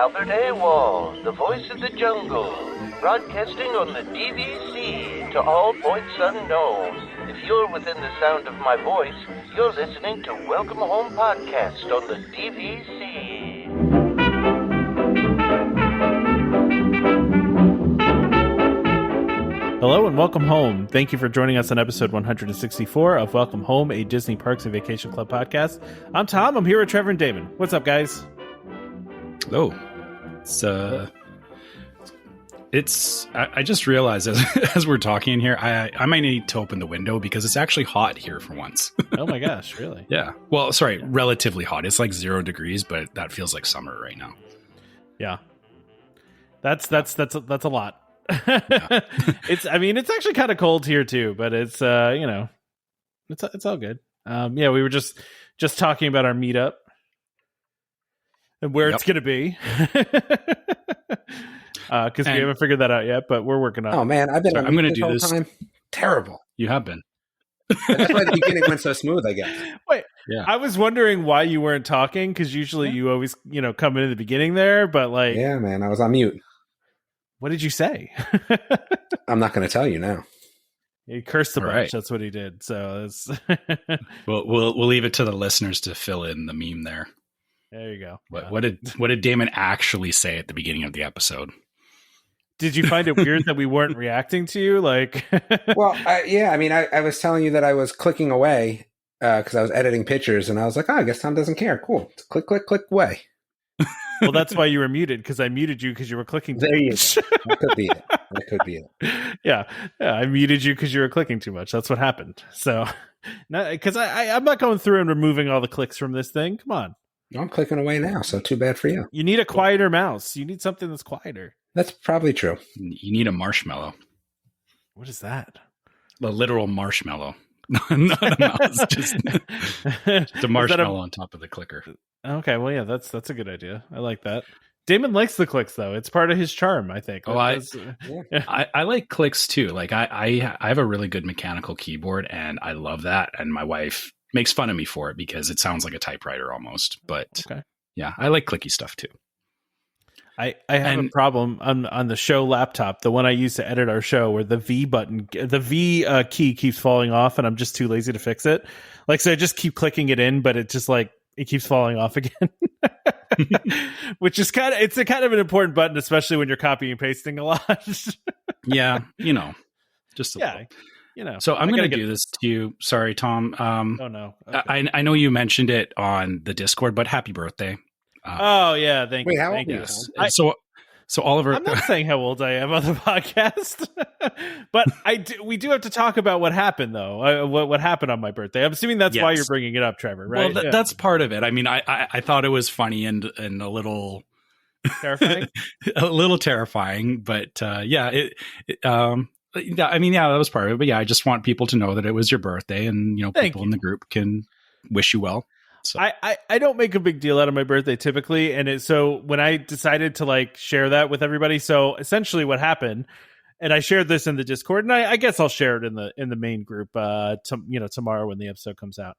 Albert AWOL, the voice of the jungle, broadcasting on the DVC to all points unknown. If you're within the sound of my voice, you're listening to Welcome Home Podcast on the DVC. Hello and welcome home. Thank you for joining us on episode 164 of Welcome Home, a Disney Parks and Vacation Club podcast. I'm Tom. I'm here with Trevor and Damon. What's up, guys? Oh, I just realized as we're talking here, I might need to open the window because it's actually hot here for once. Oh my gosh, really? Yeah. Well, sorry, relatively hot. It's like 0 degrees, but that feels like summer right now. Yeah. That's a lot. Yeah. It's actually kind of cold here too, but it's it's all good. We were just talking about our meetup and where it's going to be. Because we haven't figured that out yet, but we're working on it. Oh man, I've been I'm going to do this. Time. Terrible. You have been. That's why the beginning went so smooth, I guess. Wait, yeah. I was wondering why you weren't talking, because usually you always, come in at the beginning there, but like... Yeah, man, I was on mute. What did you say? I'm not going to tell you now. He cursed a bunch. Right. That's what he did. So it's... We'll leave it to the listeners to fill in the meme there. There you go. What did Damon actually say at the beginning of the episode? Did you find it weird that we weren't reacting to you? Like, well, I was telling you that I was clicking away because I was editing pictures, and I was like, I guess Tom doesn't care. Cool. Click, click, click away. Well, that's why you were muted, because I muted you because you were clicking. There you go. That could be it. That could be it. Yeah, I muted you because you were clicking too much. That's what happened. So, because I'm not going through and removing all the clicks from this thing. Come on. I'm clicking away now, so too bad for you. You need a quieter mouse. You need something that's quieter. That's probably true. You need a marshmallow. What is that? The literal marshmallow. Not a mouse, just a marshmallow on top of the clicker. Okay, well, yeah, that's a good idea. I like that. Damon likes the clicks, though. It's part of his charm, I think. Oh, I like clicks too. Like I have a really good mechanical keyboard, and I love that. And my wife makes fun of me for it because it sounds like a typewriter almost. But yeah, I like clicky stuff too. I have a problem on the show laptop, the one I use to edit our show, where the V key keeps falling off, and I'm just too lazy to fix it. Like, so I just keep clicking it in, but it just it keeps falling off again. Which is kind of an important button, especially when you're copying and pasting a lot. Yeah, just a little. So I'm going to do this to you. Sorry, Tom. Oh no. Okay. I know you mentioned it on the Discord, but happy birthday. Oh yeah, thank you. Wait, how old are you? So Oliver, I'm not saying how old I am on the podcast, but we do have to talk about what happened though. What happened on my birthday? I'm assuming that's why you're bringing it up, Trevor, right? Well, that's part of it. I mean, I thought it was funny and a little terrifying, but that was part of it. But yeah, I just want people to know that it was your birthday, and people in the group can wish you well. So. I don't make a big deal out of my birthday typically, and so when I decided to share that with everybody, so essentially what happened, and I shared this in the Discord, and I guess I'll share it in the main group tomorrow when the episode comes out.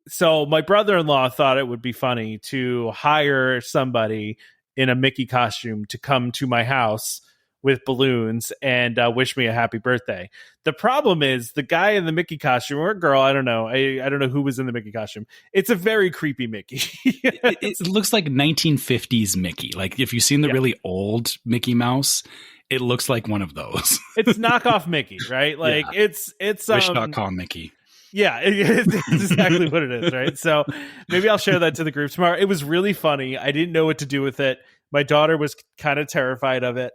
So my brother-in-law thought it would be funny to hire somebody in a Mickey costume to come to my house with balloons and wish me a happy birthday. The problem is the guy in the Mickey costume, or a girl, I don't know. I don't know who was in the Mickey costume. It's a very creepy Mickey. it looks like 1950s Mickey. Like if you've seen the really old Mickey Mouse, it looks like one of those. It's knockoff Mickey, right? Like it's Wish.com Mickey. Yeah, it's exactly what it is, right? So maybe I'll share that to the group tomorrow. It was really funny. I didn't know what to do with it. My daughter was kind of terrified of it.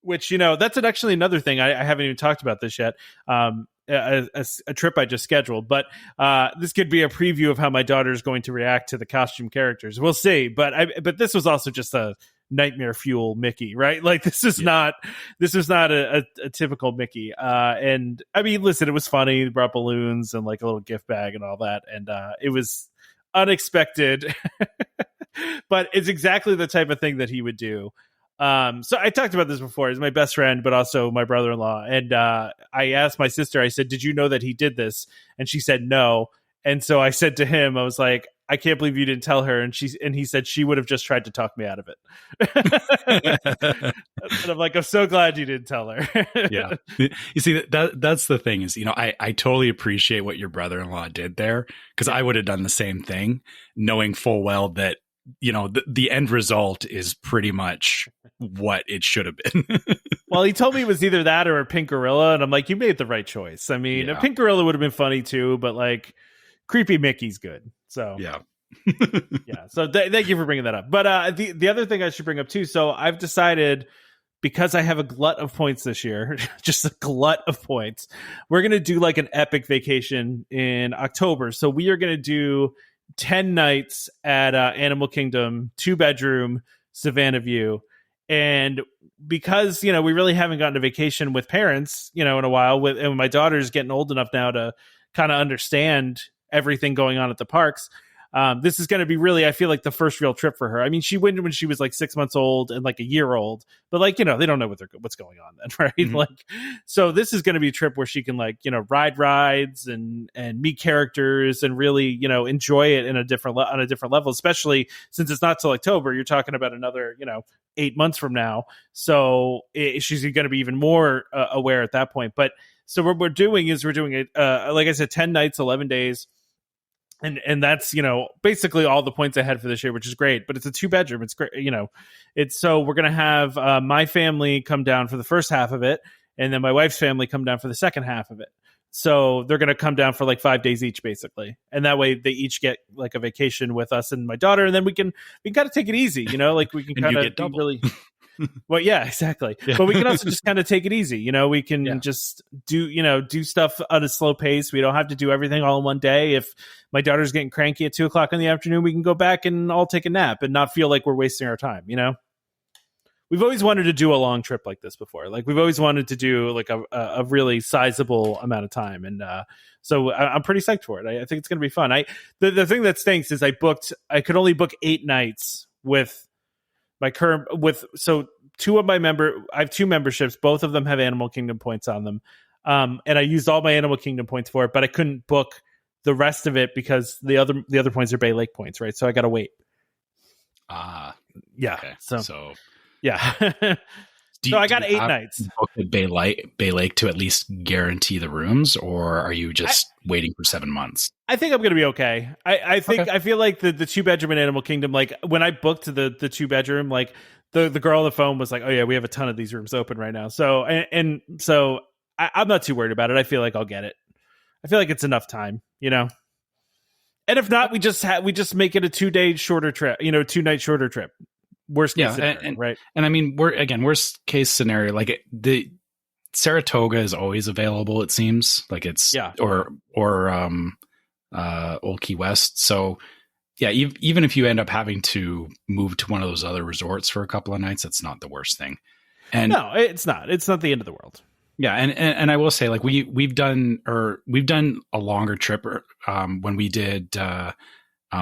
Which, that's actually another thing. I haven't even talked about this yet. A trip I just scheduled, but this could be a preview of how my daughter is going to react to the costume characters. We'll see. But this was also just a nightmare fuel Mickey, right? Like this is not a typical Mickey. And I mean, listen, it was funny. They brought balloons and a little gift bag and all that. And it was unexpected, but it's exactly the type of thing that he would do. So I talked about this before. He's my best friend, but also my brother-in-law. And I asked my sister, I said, did you know that he did this? And she said no. And so I said to him, I was like, I can't believe you didn't tell her. And he said she would have just tried to talk me out of it. And I'm like, I'm so glad you didn't tell her. Yeah. You see, that's the thing is, I totally appreciate what your brother-in-law did there, because I would have done the same thing, knowing full well that, the end result is pretty much what it should have been. Well, he told me it was either that or a pink gorilla. And I'm like, you made the right choice. I mean, a pink gorilla would have been funny too, but like creepy Mickey's good. So yeah. Yeah. So thank you for bringing that up. But the other thing I should bring up too. So I've decided, because I have a glut of points this year, just a glut of points, we're going to do like an epic vacation in October. So we are going to do 10 nights at Animal Kingdom, 2-bedroom, Savannah View. And because, we really haven't gotten a vacation with parents, in a while, and my daughter's getting old enough now to kind of understand everything going on at the parks. This is going to be really, I feel like, the first real trip for her. I mean, she went when she was like 6 months old and like a year old, but like, they don't know what's going on then, right? Mm-hmm. Like, so this is going to be a trip where she can like, ride rides and meet characters and really, enjoy it on a different level, especially since it's not till October. You're talking about another, 8 months from now. So she's going to be even more aware at that point. But so what we're doing is like I said, 10 nights, 11 days. And that's, basically all the points I had for this year, which is great, but it's a 2-bedroom. It's great. So we're going to have my family come down for the first half of it. And then my wife's family come down for the second half of it. So they're going to come down for like 5 days each, basically. And that way they each get like a vacation with us and my daughter. And then we can kind of take it easy, like we can kind of really. Well, yeah, exactly. Yeah. But we can also just kind of take it easy. We can just do stuff at a slow pace. We don't have to do everything all in one day. If my daughter's getting cranky at 2:00 in the afternoon, we can go back and all take a nap and not feel like we're wasting our time. We've always wanted to do a long trip like this before. Like we've always wanted to do like a really sizable amount of time. And so I'm pretty psyched for it. I think it's going to be fun. The thing that stinks is I could only book 8 nights with my current so I have 2 memberships. Both of them have Animal Kingdom points on them. And I used all my Animal Kingdom points for it, but I couldn't book the rest of it because the other points are Bay Lake points, right? So I got to wait. Yeah. Okay. So yeah. So I got 8 nights. Book at Bay Lake to at least guarantee the rooms, or are you just waiting for 7 months? I think I'm going to be okay. I feel like the 2-bedroom in Animal Kingdom, like when I booked the 2-bedroom, like the girl on the phone was like, "Oh yeah, we have a ton of these rooms open right now." So so I'm not too worried about it. I feel like I'll get it. I feel like it's enough time, And if not, we just make it a 2-day shorter trip, 2-night shorter trip. Worst case scenario, right? And I mean, worst case scenario, like the Saratoga is always available. It seems like it's or Old Key West. So yeah, even if you end up having to move to one of those other resorts for a couple of nights, that's not the worst thing. And no, it's not. It's not the end of the world. Yeah, and I will say, like we've done a longer trip when we did.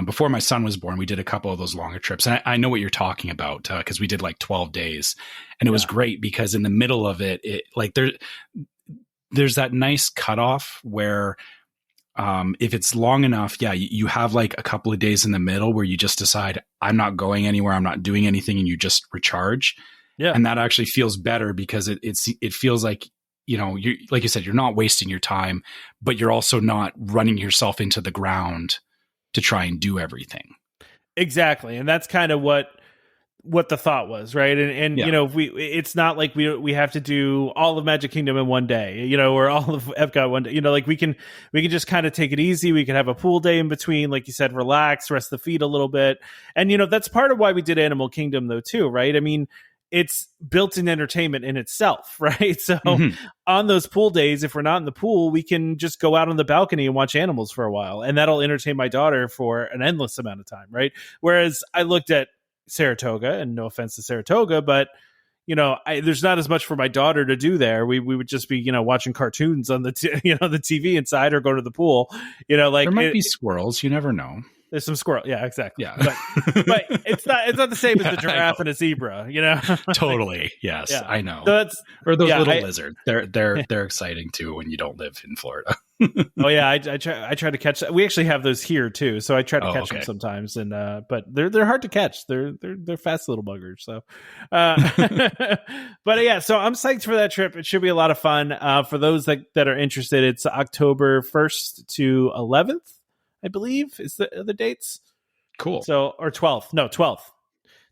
Before my son was born, we did a couple of those longer trips. And I know what you're talking about because we did like 12 days. And it was great because in the middle of it like there's that nice cutoff where if it's long enough, you have like a couple of days in the middle where you just decide, I'm not going anywhere, I'm not doing anything, and you just recharge. Yeah. And that actually feels better because it feels like, you like you said, you're not wasting your time, but you're also not running yourself into the ground to try and do everything. Exactly. And that's kind of what the thought was, right? And it's not like we have to do all of Magic Kingdom in one day, or all of Epcot one day. Like we can just kind of take it easy. We can have a pool day in between, like you said, relax, rest the feet a little bit. And that's part of why we did Animal Kingdom though too, right? I mean, it's built-in entertainment in itself, right? So on those pool days, if we're not in the pool, we can just go out on the balcony and watch animals for a while. And that'll entertain my daughter for an endless amount of time, right? Whereas I looked at Saratoga, and no offense to Saratoga, but there's not as much for my daughter to do there. We would just be, watching cartoons on the the TV inside or go to the pool. Like there might be squirrels. You never know. There's some squirrel. Yeah, exactly. Yeah. But it's not the same as the giraffe and a zebra, you know? Totally. Yes, Yeah. I know. So or those little lizards. They're exciting too when you don't live in Florida. Oh yeah, I try to catch. We actually have those here too, so I try to catch them sometimes. And but they're hard to catch. They're fast little buggers. So, but yeah, so I'm psyched for that trip. It should be a lot of fun. For those that are interested, it's October 1st to 11th, I believe, is the dates. Cool. So or 12th? No, 12th.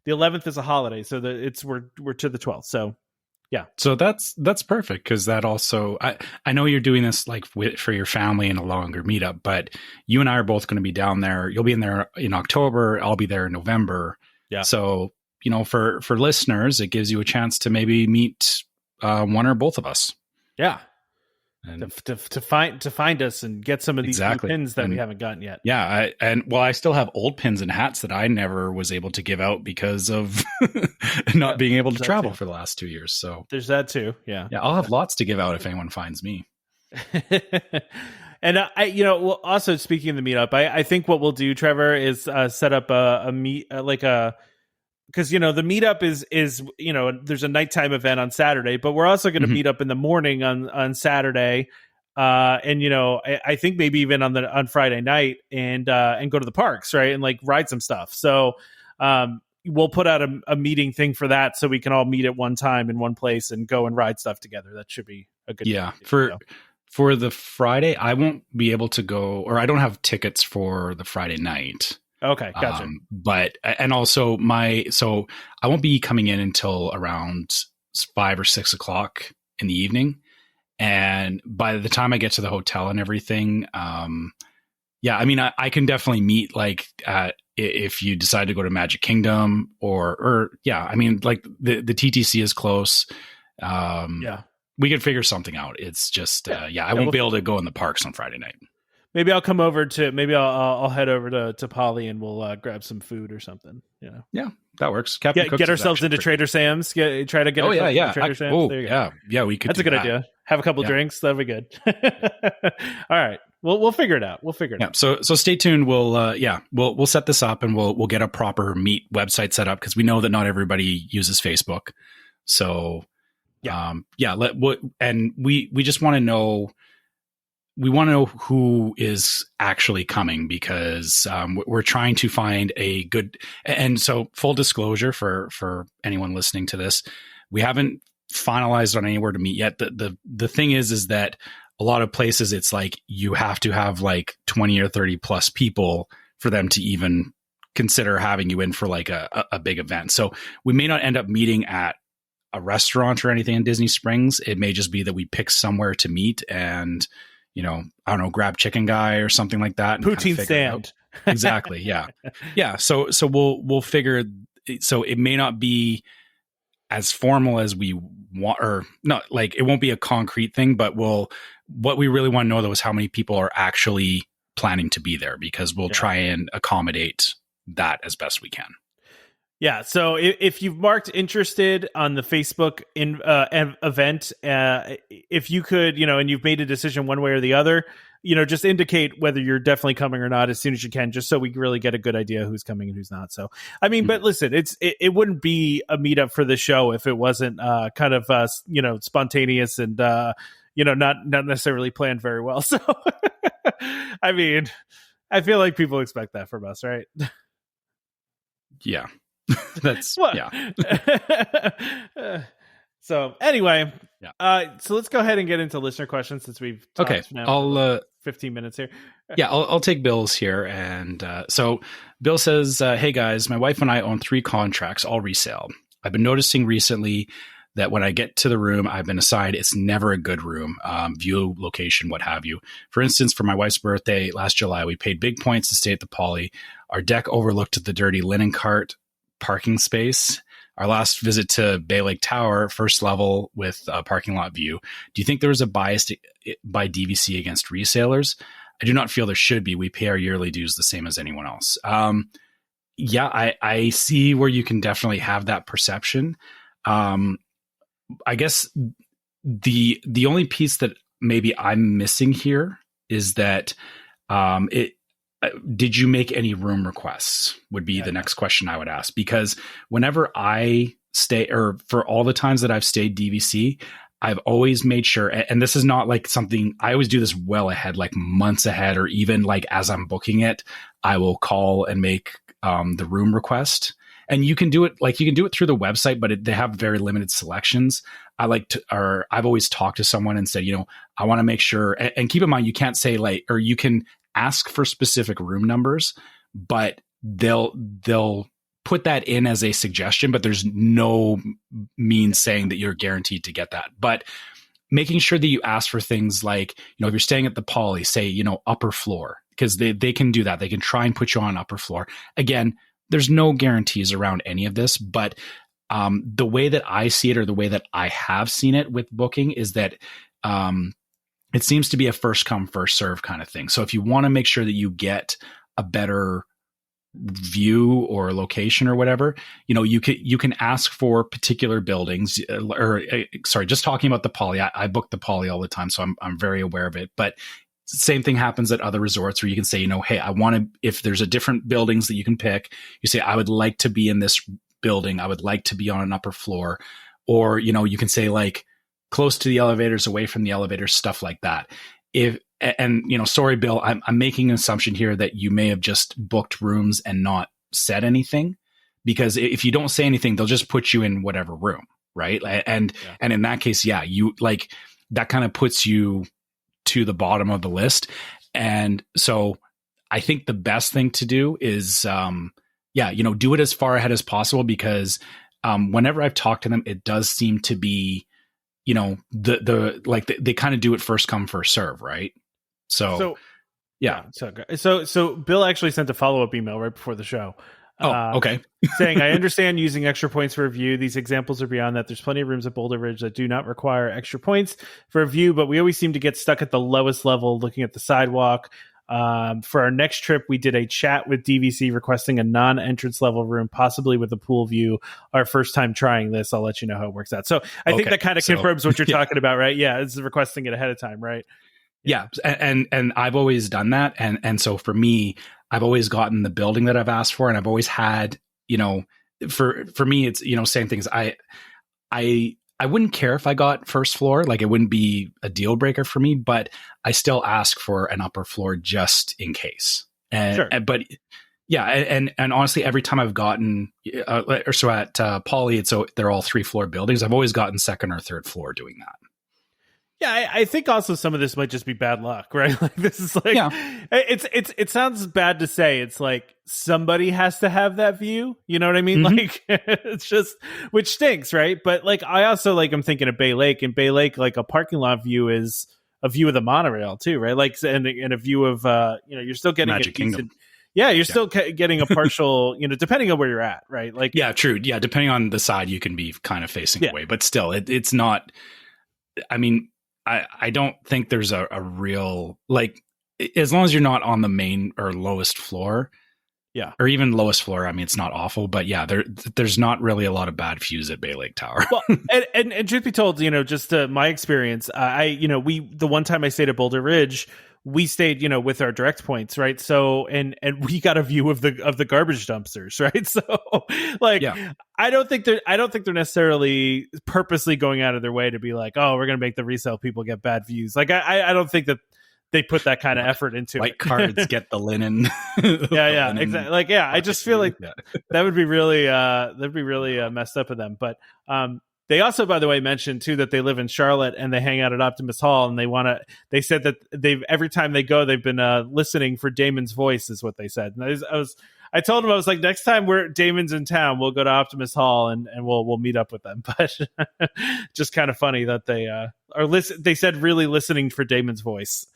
The 11th is a holiday, so we're to the 12th. So. Yeah. So that's perfect because that also I know you're doing this like for your family in a longer meetup, but you and I are both going to be down there. You'll be in there in October. I'll be there in November. Yeah. So, you know, for listeners, it gives you a chance to maybe meet one or both of us. Yeah. And to find us and get some of these new pins that we haven't gotten yet. Yeah, I still have old pins and hats that I never was able to give out because of not being able to travel for the last 2 years. So there's that too. Yeah, I'll have lots to give out if anyone finds me. And well, also speaking of the meetup, I think what we'll do, Trevor, is set up a meet because the meetup is there's a nighttime event on Saturday, but we're also going to meet up in the morning on Saturday, and I think maybe even on Friday night and go to the parks, right, and like ride some stuff. So we'll put out a meeting thing for that, so we can all meet at one time in one place and go and ride stuff together. That should be a good for the Friday. I won't be able to go, or I don't have tickets for the Friday night. Okay, gotcha. And also so I won't be coming in until around 5 or 6 o'clock in the evening. And by the time I get to the hotel and everything, I mean, I can definitely meet if you decide to go to Magic Kingdom I mean, like the TTC is close. We could figure something out. It's just, I won't be able to go in the parks on Friday night. Maybe I'll come over I'll head over to Polly and we'll grab some food or something. Yeah, that works. Get ourselves into Trader Sam's. Try to get ourselves into Trader Sam's. There you go. Yeah, we could. That's a good idea. Have a couple drinks. That'd be good. All right, we'll figure it out. Yeah. So stay tuned. We'll set this up and we'll get a proper meet website set up because we know that not everybody uses Facebook. So and we just want to know. We want to know who is actually coming because we're trying to find a good. And so, full disclosure for anyone listening to this, we haven't finalized on anywhere to meet yet. The thing is that a lot of places it's like you have to have like 20 or 30 plus people for them to even consider having you in for like a big event. So we may not end up meeting at a restaurant or anything in Disney Springs. It may just be that we pick somewhere to meet and. I don't know, grab Chicken Guy or something like that. Poutine stand. Exactly. Yeah. Yeah. So we'll figure. So it may not be as formal as we want, or not like it won't be a concrete thing, but what we really want to know though is how many people are actually planning to be there because we'll try and accommodate that as best we can. Yeah, so if you've marked interested on the Facebook event, if you could, and you've made a decision one way or the other, just indicate whether you're definitely coming or not as soon as you can, just so we really get a good idea who's coming and who's not. So, I mean, but listen, it wouldn't be a meetup for the show if it wasn't kind of spontaneous and not necessarily planned very well. So, I mean, I feel like people expect that from us, right? Yeah. That's So anyway, so let's go ahead and get into listener questions since we've talked now I'll 15 minutes here. I'll take Bill's here. And so Bill says, hey guys, my wife and I own 3 contracts, all resale. I've been noticing recently that when I get to the room I've been assigned, it's never a good room, view, location, what have you. For instance, for my wife's birthday last July, we paid big points to stay at the Poly. Our deck overlooked the dirty linen cart parking space. Our last visit to Bay Lake Tower, first level with a parking lot view. Do you think there was a bias by DVC against resellers? I do not feel there should be. We pay our yearly dues the same as anyone else. I see where you can definitely have that perception. I guess the only piece that maybe I'm missing here is that did you make any room requests would be the next question I would ask, because whenever I stay, or for all the times that I've stayed DVC, I've always made sure, and this is not like something, I always do this well ahead, like months ahead, or even like as I'm booking it, I will call and make the room request. And you can do it through the website, but they have very limited selections. I've always talked to someone and said, I want to make sure, and keep in mind, you can't say or you can ask for specific room numbers, but they'll put that in as a suggestion, but there's no means saying that you're guaranteed to get that. But making sure that you ask for things like, if you're staying at the Poly, say, upper floor, because they can do that. They can try and put you on upper floor. Again, there's no guarantees around any of this, but the way that I see it, or the way that I have seen it with booking, is that it seems to be a first come, first serve kind of thing. So if you want to make sure that you get a better view or location or whatever, you can ask for particular buildings, just talking about the Poly. I book the Poly all the time, so I'm very aware of it. But same thing happens at other resorts where you can say, hey, I want to, if there's a different buildings that you can pick, you say, I would like to be in this building. I would like to be on an upper floor, or, you can say like close to the elevators, away from the elevators, stuff like that. Sorry, Bill, I'm making an assumption here that you may have just booked rooms and not said anything, because if you don't say anything, they'll just put you in whatever room. Right. And in that case, you like, that kind of puts you to the bottom of the list. And so I think the best thing to do is, do it as far ahead as possible, because whenever I've talked to them, it does seem to be, they kind of do it first come, first serve. Right. So Bill actually sent a follow-up email right before the show. Okay. saying, I understand using extra points for a view. These examples are beyond that. There's plenty of rooms at Boulder Ridge that do not require extra points for a view, but we always seem to get stuck at the lowest level looking at the sidewalk. For our next trip, we did a chat with DVC requesting a non-entrance level room, possibly with a pool view. Our first time trying this. I'll let you know how it works out. So I think that kind of confirms what you're talking about, right? Yeah, it's requesting it ahead of time, right? Yeah. And I've always done that. And so for me, I've always gotten the building that I've asked for, and I've always had, for me, it's, same things. I wouldn't care if I got first floor, like it wouldn't be a deal breaker for me, but I still ask for an upper floor just in case. But yeah. And honestly, every time I've gotten, at Poly, they're all 3-floor buildings. I've always gotten second or third floor doing that. Yeah, I think also some of this might just be bad luck, right? Like this is like, it sounds bad to say. It's like somebody has to have that view. You know what I mean? Mm-hmm. Like it's just, which stinks, right? But like, I also I'm thinking of Bay Lake, and Bay Lake, like a parking lot view is a view of the monorail too, right? Like, and a view of, you're still getting Magic Kingdom. Yeah, you're still getting a partial, depending on where you're at, right? Like, yeah, true. Yeah, depending on the side, you can be kind of facing away, but still, it's not. I mean, I don't think there's a real, like, as long as you're not on the main or lowest floor, or even lowest floor. I mean, it's not awful, but yeah, there's not really a lot of bad views at Bay Lake Tower. Well, and truth be told, just my experience, the one time I stayed at Boulder Ridge, we stayed, with our direct points, right? So, and we got a view of the garbage dumpsters, right? So, like, I don't think they're necessarily purposely going out of their way to be like, oh, we're going to make the resale people get bad views. Like, I don't think that they put that kind of effort into White it. Cards get the linen. Exactly. Like, I just feel like that would be really, messed up of them. But, they also, by the way, mentioned too that they live in Charlotte and they hang out at Optimus Hall, and they said that every time they go, they've been listening for Damon's voice, is what they said. And I told them, I was like, next time Damon's in town, we'll go to Optimus Hall and we'll meet up with them. But just kind of funny that they they said really listening for Damon's voice.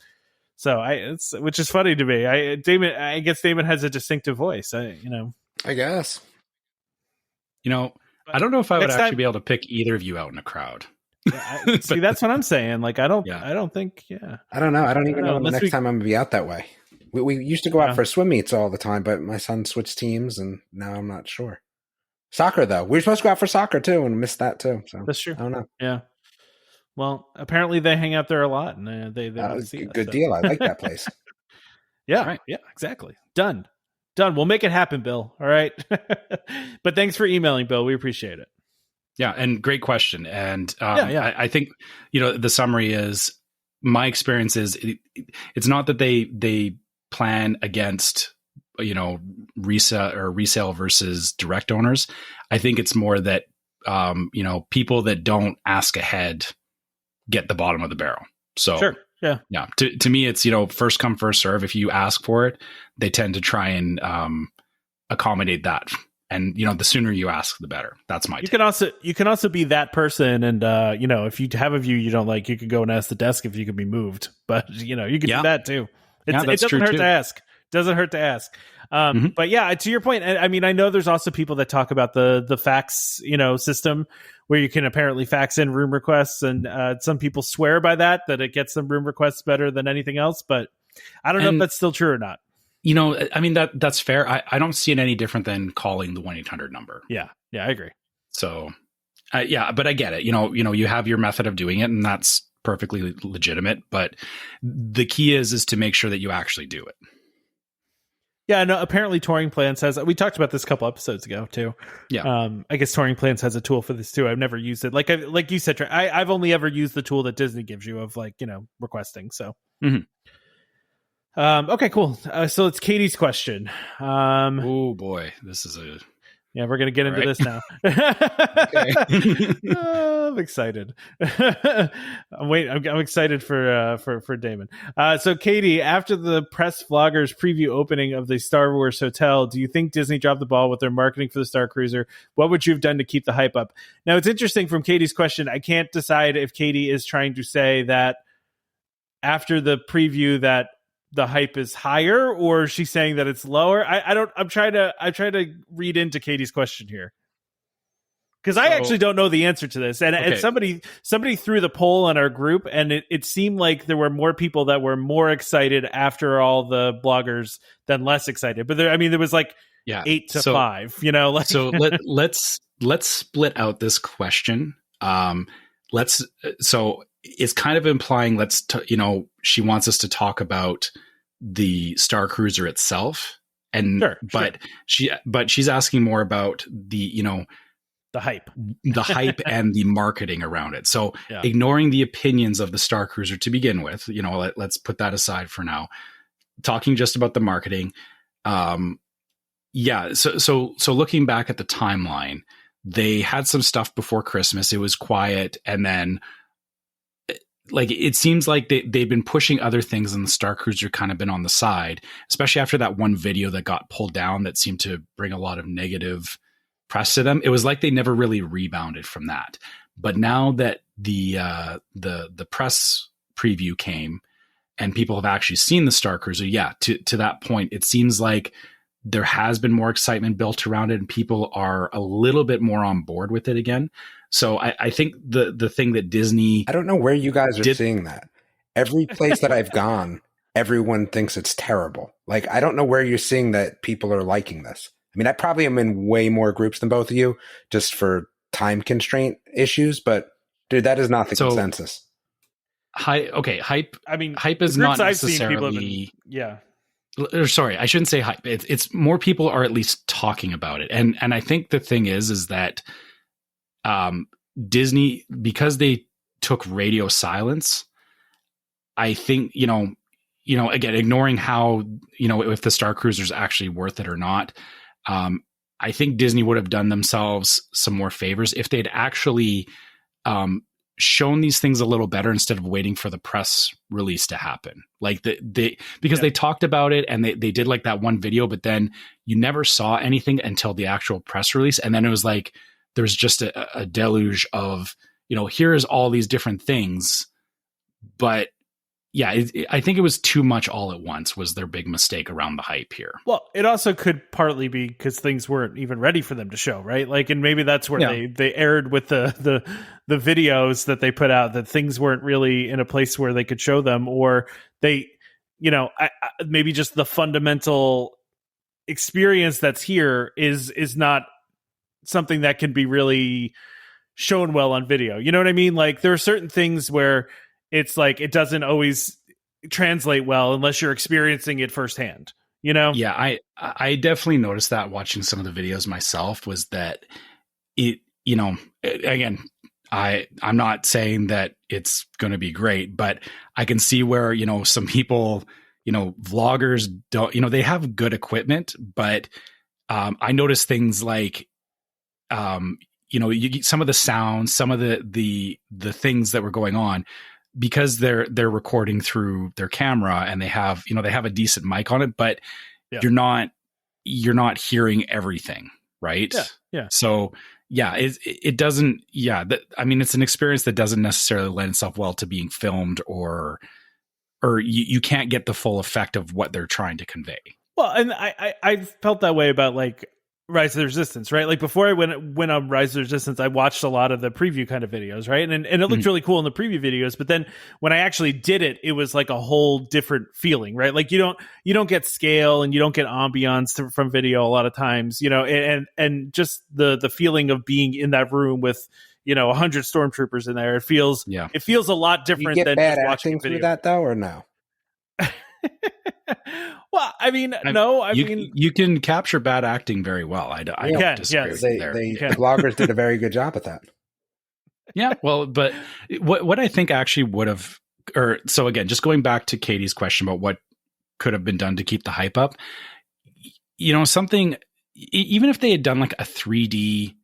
So which is funny to me. I guess Damon has a distinctive voice. I guess. I don't know if I would actually be able to pick either of you out in a crowd. Yeah, see, that's what I'm saying. Like, I don't think. I don't know. I don't even know when the next time I'm gonna be out that way. We used to go out for swim meets all the time, but my son switched teams, and now I'm not sure. Soccer, though, we were supposed to go out for soccer too, and missed that too. So that's true. I don't know. Yeah. Well, apparently they hang out there a lot, and they that was a good deal. I like that place. Yeah. Right. Yeah, exactly. Done. We'll make it happen, Bill. All right. But thanks for emailing, Bill. We appreciate it. Yeah. And great question. And I think, the summary is, my experience is it's not that they plan against, resale versus direct owners. I think it's more that, people that don't ask ahead get the bottom of the barrel. So sure. Yeah. Yeah. To me, it's, first come, first serve. If you ask for it, they tend to try and accommodate that. And, the sooner you ask, the better. That's my take. You can also be that person. And, if you have a view you don't like, you can go and ask the desk if you can be moved. But, you can do that too. It doesn't hurt to ask. Doesn't hurt to ask. But yeah, to your point, I mean, I know there's also people that talk about the fax, system where you can apparently fax in room requests. And some people swear by that it gets them room requests better than anything else. But I don't know if that's still true or not. I mean, that's fair. I don't see it any different than calling the 1-800 number. Yeah. Yeah, I agree. So, but I get it. You have your method of doing it, and that's perfectly legitimate. But the key is to make sure that you actually do it. Yeah, no, apparently Touring Plans has, we talked about this a couple episodes ago too. Yeah. I guess Touring Plans has a tool for this too. I've never used it. Like you said, I've only ever used the tool that Disney gives you of requesting. So, okay, cool. So it's Katie's question. Oh boy, this is yeah, we're going to get into this now. I'm excited. I'm excited for Damon. So Katie, after the press vloggers preview opening of the Star Wars Hotel, do you think Disney dropped the ball with their marketing for the Starcruiser? What would you have done to keep the hype up? Now, it's interesting from Katie's question. I can't decide if Katie is trying to say that after the preview that the hype is higher, or she's saying that it's lower. I'm trying to read into Katie's question here, because I actually don't know the answer to this. And somebody threw the poll on our group, and it seemed like there were more people that were more excited after all the bloggers than less excited. But there was 8 to 5. So let's split out this question. So it's kind of implying she wants us to talk about the Starcruiser itself, and she's asking more about the hype and the marketing around it. So ignoring the opinions of the Starcruiser to begin with, let's put that aside for now. Talking just about the marketing. So looking back at the timeline, they had some stuff before Christmas. It was quiet, and then it seems like they've been pushing other things, and the Starcruiser kind of been on the side, especially after that one video that got pulled down that seemed to bring a lot of negative press to them. It was like they never really rebounded from that. But now that the press preview came and people have actually seen the Starcruiser, to that point, it seems like there has been more excitement built around it, and people are a little bit more on board with it again. So I think the thing that Disney... I don't know where you guys are seeing that. Every place that I've gone, everyone thinks it's terrible. I don't know where you're seeing that people are liking this. I mean, I probably am in way more groups than both of you, just for time constraint issues, but dude, that is not the consensus. Hype. I mean, hype is not necessarily... Or sorry, I shouldn't say hype. It's more people are at least talking about it. And I think the thing is that Disney, because they took radio silence, I think, again, ignoring how, if the Starcruiser is actually worth it or not, I think Disney would have done themselves some more favors if they'd actually shown these things a little better instead of waiting for the press release to happen. Because they talked about it and they did that one video, but then you never saw anything until the actual press release. And then it was there's just a deluge of, here's all these different things. But I think it was too much all at once was their big mistake around the hype here. Well, it also could partly be because things weren't even ready for them to show, right? And maybe that's where they erred with the videos that they put out, that things weren't really in a place where they could show them, or they, maybe just the fundamental experience that's here is not something that can be really shown well on video. You know what I mean? There are certain things where it's it doesn't always translate well unless you're experiencing it firsthand. Yeah, I definitely noticed that watching some of the videos myself, was that it, again, I'm not saying that it's going to be great, but I can see where, some people, vloggers don't, they have good equipment, but I noticed things like, you get some of the sounds, some of the things that were going on, because they're recording through their camera and they have a decent mic on it, but you're not hearing everything, right? Yeah. So yeah, it doesn't. Yeah, it's an experience that doesn't necessarily lend itself well to being filmed, or you can't get the full effect of what they're trying to convey. Well, and I felt that way about like Rise of the Resistance, right? Like before I went on Rise of the Resistance, I watched a lot of the preview kind of videos, right? And it looked really cool in the preview videos, but then when I actually did it, it was like a whole different feeling, right? Like you don't get scale and you don't get ambiance from video a lot of times, and just the feeling of being in that room with 100 stormtroopers in there. It feels a lot different you get than bad just acting watching through that though, or no? Well, you can capture bad acting very well. I don't disagree with you there. The bloggers did a very good job at that. Yeah, well, but what I think actually would have, so again, just going back to Katie's question about what could have been done to keep the hype up, something, even if they had done like a 3D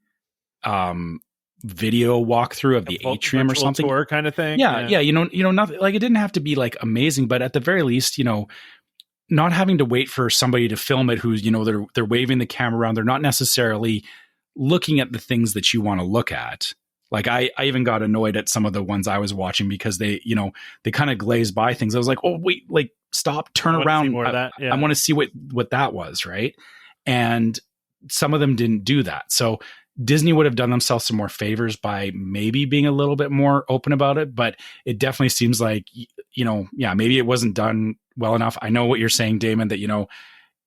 video walkthrough of the atrium or something, tour kind of thing. Yeah, nothing, like it didn't have to be like amazing, but at the very least, not having to wait for somebody to film it who's, they're waving the camera around. They're not necessarily looking at the things that you want to look at. Like I even got annoyed at some of the ones I was watching because they kind of glazed by things. I was like, oh wait, like stop, turn around. I want to see what that was. Right. And some of them didn't do that. So Disney would have done themselves some more favors by maybe being a little bit more open about it, but it definitely seems like, maybe it wasn't done well enough. I know what you're saying, Damon, that,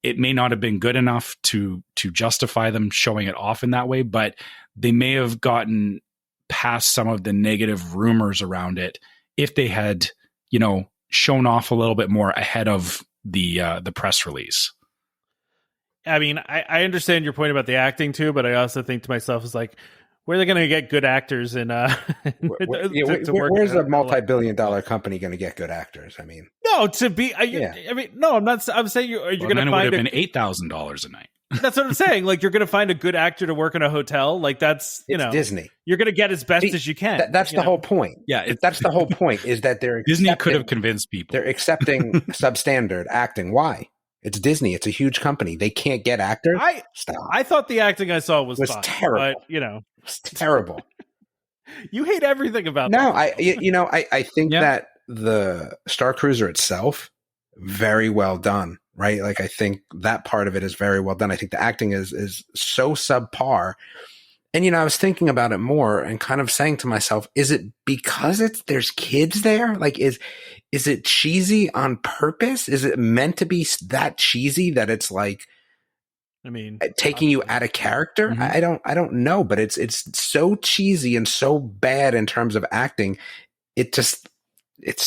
it may not have been good enough to justify them showing it off in that way, but they may have gotten past some of the negative rumors around it if they had, shown off a little bit more ahead of the press release. I mean, I understand your point about the acting too, but I also think to myself, is like, where are they going to get good actors in? Where's a multi-billion-dollar company going to get good actors? I mean, no, no, I'm not. I'm saying you're going to find it would have been $8,000 a night. That's what I'm saying. Like, you're going to find a good actor to work in a hotel. Like, that's Disney. You're going to get as best as you can. That's the whole point. Yeah, that's the whole point. Is that Disney could have convinced people. They're accepting substandard acting. Why? It's Disney. It's a huge company. They can't get actors. I thought the acting I saw was fine, terrible. But, it's terrible. You hate everything about that. No, I think that the Starcruiser itself, very well done, right? Like, I think that part of it is very well done. I think the acting is so subpar. And, I was thinking about it more and kind of saying to myself, is it because there's kids there? Like, is it cheesy on purpose? Is it meant to be that cheesy that it's like, taking you out of character? Mm-hmm. I don't know, but it's so cheesy and so bad in terms of acting. It's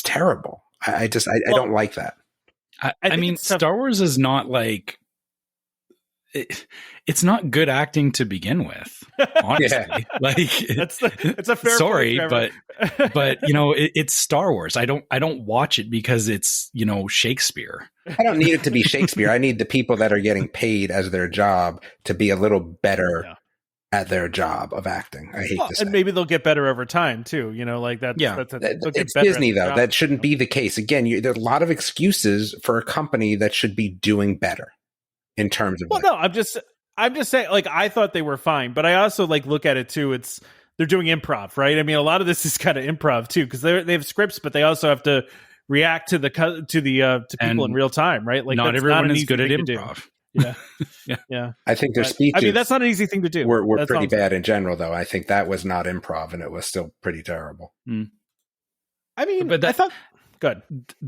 terrible. I don't like that. I mean, Star Wars is not like, it's not good acting to begin with, honestly. Like, that's a fair sorry, point, but it's Star Wars. I don't watch it because it's, Shakespeare. I don't need it to be Shakespeare. I need the people that are getting paid as their job to be a little better at their job of acting. I hate to say. And maybe they'll get better over time too. Like that. Yeah, it's Disney though. That shouldn't be the case. Again, there are a lot of excuses for a company that should be doing better in terms of. Well, no, I'm just saying. Like, I thought they were fine, but I also look at it too. They're doing improv, right? I mean, a lot of this is kind of improv too, because they have scripts, but they also have to react to people in real time, right? Like, not everyone is good at improv. Yeah. I think their speeches. I mean, that's not an easy thing to do. We're pretty bad in general, though. I think that was not improv, and it was still pretty terrible. I mean, but I thought good.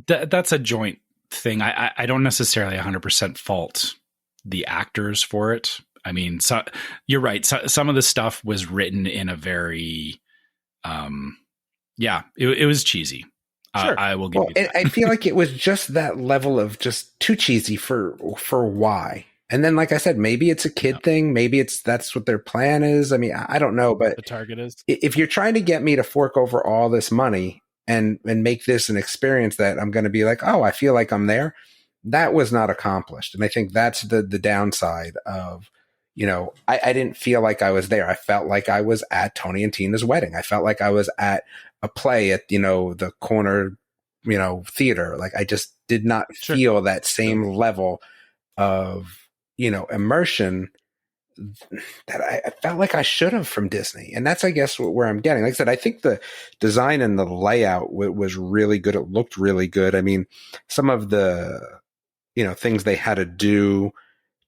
That's a joint thing. I don't necessarily 100% fault the actors for it. I mean, so you're right. So, some of the stuff was written in a very, it was cheesy. Sure. I will give you that. I feel like it was just that level of just too cheesy for why. And then, like I said, maybe it's a kid thing. Maybe that's what their plan is. I mean, I don't know, but the target is. If you're trying to get me to fork over all this money and make this an experience that I'm going to be like, oh, I feel like I'm there, that was not accomplished. And I think that's the downside of, I didn't feel like I was there. I felt like I was at Tony and Tina's wedding. I felt like I was at a play at, the corner, theater. Like I just did not feel that same level of, immersion that I felt like I should have from Disney. And that's, I guess, where I'm getting. Like I said, I think the design and the layout was really good. It looked really good. I mean, some of the, things they had to do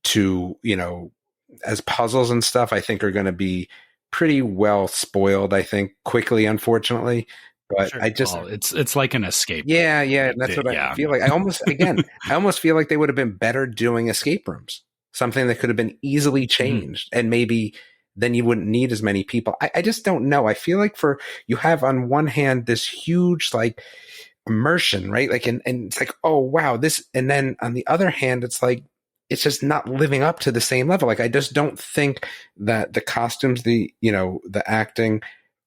to, as puzzles and stuff, I think are going to be pretty well spoiled, I think, quickly, unfortunately. But I just, it's like an escape. Yeah. That's what I feel like. I almost feel like they would have been better doing escape rooms, something that could have been easily changed. And maybe then you wouldn't need as many people. I just don't know. I feel like you have on one hand, this huge like immersion, right? Like, and it's like, oh, wow, this, and then on the other hand, it's like, it's just not living up to the same level. Like, I just don't think that the costumes, the acting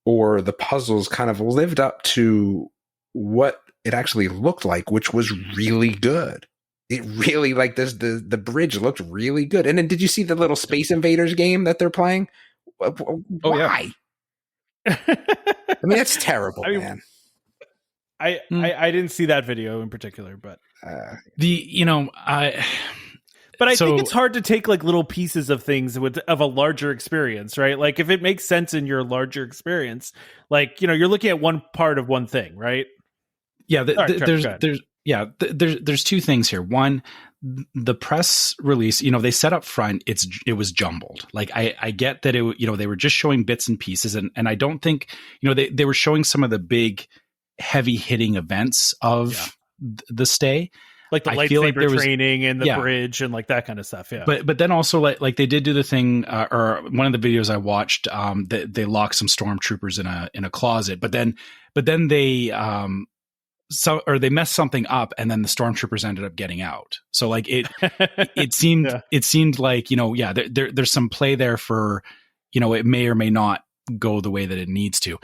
or the puzzles kind of lived up to what it actually looked like, which was really good. It really, like this, the bridge looked really good. And then did you see the little Space Invaders game that they're playing? Why? Yeah. I mean, that's terrible, man. I didn't see that video in particular, but But I think it's hard to take like little pieces of things of a larger experience, right? Like if it makes sense in your larger experience, like, you're looking at one part of one thing, right? Yeah. There's two things here. One, the press release, they set up front, it was jumbled. Like I get that they were just showing bits and pieces. And I don't think, they were showing some of the big heavy hitting events of the stay. Like the lightsaber training and the bridge and like that kind of stuff. Yeah. But then also like they did do the thing, or one of the videos I watched, they locked some stormtroopers in a closet, but then they, they messed something up and then the stormtroopers ended up getting out. So like it seemed like, there's some play there for, it may or may not go the way that it needs to.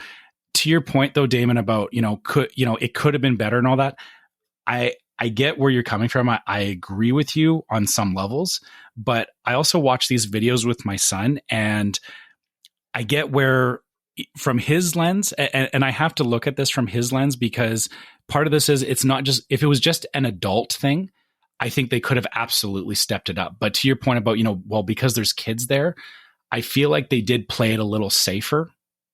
To your point though, Damon, about, it could have been better and all that. I get where you're coming from. I agree with you on some levels, but I also watch these videos with my son and I get where from his lens, and I have to look at this from his lens because part of this is it's not just, if it was just an adult thing, I think they could have absolutely stepped it up. But to your point about, because there's kids there, I feel like they did play it a little safer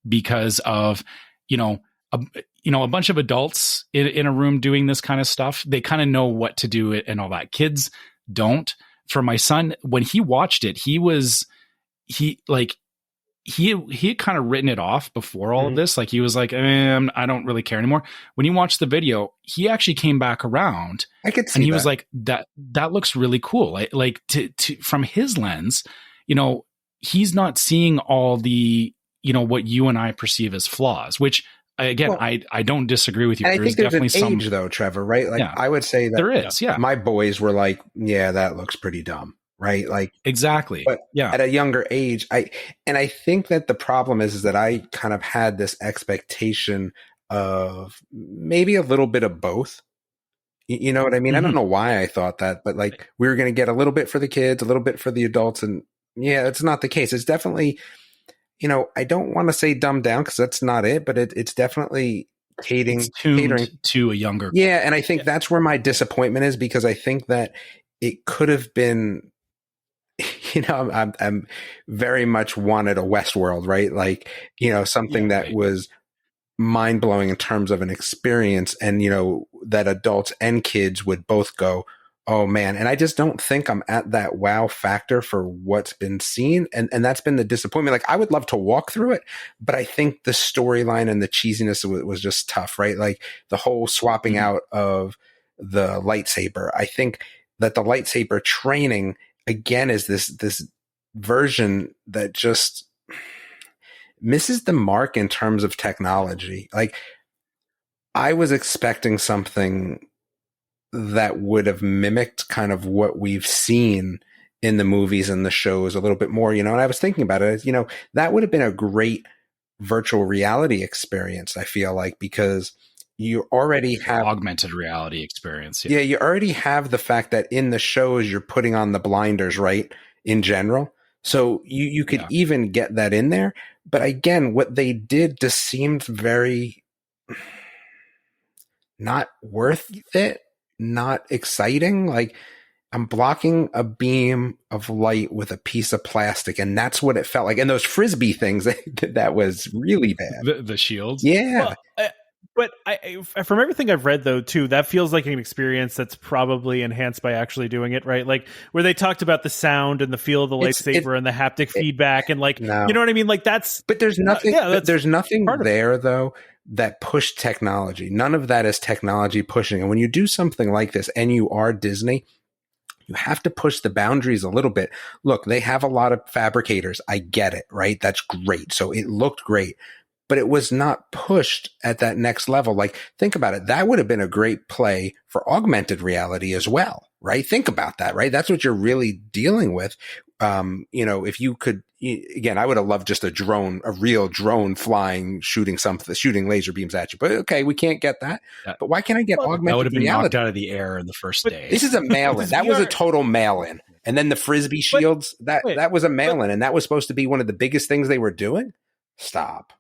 because of, a bunch of adults in a room doing this kind of stuff. They kind of know what to do and all that. Kids don't. For my son, when he watched it, he had kind of written it off before all of this. Like he was like, I don't really care anymore. When he watched the video, he actually came back around. I could see and he that. was like, that looks really cool. Like to from his lens, he's not seeing all the, what you and I perceive as flaws, which again, I don't disagree with you. I think there's definitely an age though, Trevor, right? Like I would say that there is, my boys were like, yeah, that looks pretty dumb. Right. Like exactly. But at a younger age, I think that the problem is that I kind of had this expectation of maybe a little bit of both. You know what I mean? I don't know why I thought that, but like we were going to get a little bit for the kids, a little bit for the adults. And it's not the case. It's definitely, I don't want to say dumbed down because that's not it, but it's definally catering to a younger. Yeah. And I think that's where my disappointment is because I think that it could have been, I'm very much wanted a Westworld, right? Like, something that was mind blowing in terms of an experience and, that adults and kids would both go, oh man. And I just don't think I'm at that wow factor for what's been seen. And that's been the disappointment. Like I would love to walk through it, but I think the storyline and the cheesiness was just tough, right? Like the whole swapping out of the lightsaber. I think that the lightsaber training again is this version that just misses the mark in terms of technology. Like I was expecting something that would have mimicked kind of what we've seen in the movies and the shows a little bit more, and I was thinking about it, that would have been a great virtual reality experience, I feel like, because you already have augmented reality experience. Yeah, you already have the fact that in the shows you're putting on the blinders, right? In general. So you could even get that in there. But again, what they did just seemed very not worth it, not exciting. Like, I'm blocking a beam of light with a piece of plastic, and that's what it felt like. And those Frisbee things, that was really bad. The shields? Yeah. Well, but from everything I've read, though, too, that feels like an experience that's probably enhanced by actually doing it, right? Like, where they talked about the sound and the feel of the lightsaber and the haptic feedback, and like, no. You know what I mean? Like, that's... But there's nothing, there's nothing there, though, that pushed technology. None of that is technology pushing. And when you do something like this, and you are Disney, you have to push the boundaries a little bit. Look, they have a lot of fabricators. I get it, right? That's great. So it looked great. But it was not pushed at that next level. Like, think about it. That would have been a great play for augmented reality as well, right? Think about that, right? That's what you're really dealing with. If you could, again, I would have loved just a real drone flying, shooting laser beams at you. But okay, we can't get that. But why can't I get augmented reality? That would have been knocked out of the air in the first day. This is a mail-in. That was a total mail-in. And then the Frisbee shields, that was a mail-in. And that was supposed to be one of the biggest things they were doing? Stop.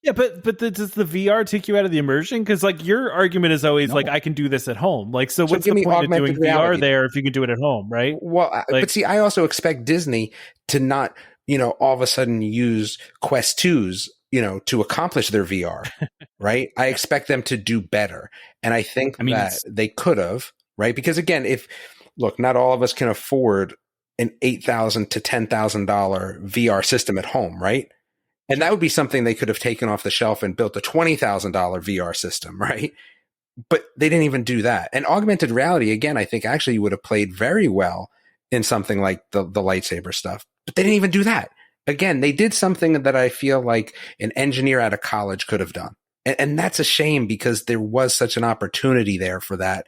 Yeah, but does the VR take you out of the immersion? Because like your argument is always like, I can do this at home. Like, so what's the point of doing reality? VR there if you can do it at home, right? Well, but see, I also expect Disney to not, all of a sudden use Quest 2s, to accomplish their VR, right? I expect them to do better. And I think that they could have, right? Because again, not all of us can afford an $8,000 to $10,000 VR system at home, right? And that would be something they could have taken off the shelf and built a $20,000 VR system, right? But they didn't even do that. And augmented reality, again, I think actually would have played very well in something like the lightsaber stuff. But they didn't even do that. Again, they did something that I feel like an engineer out of college could have done. And that's a shame, because there was such an opportunity there for that,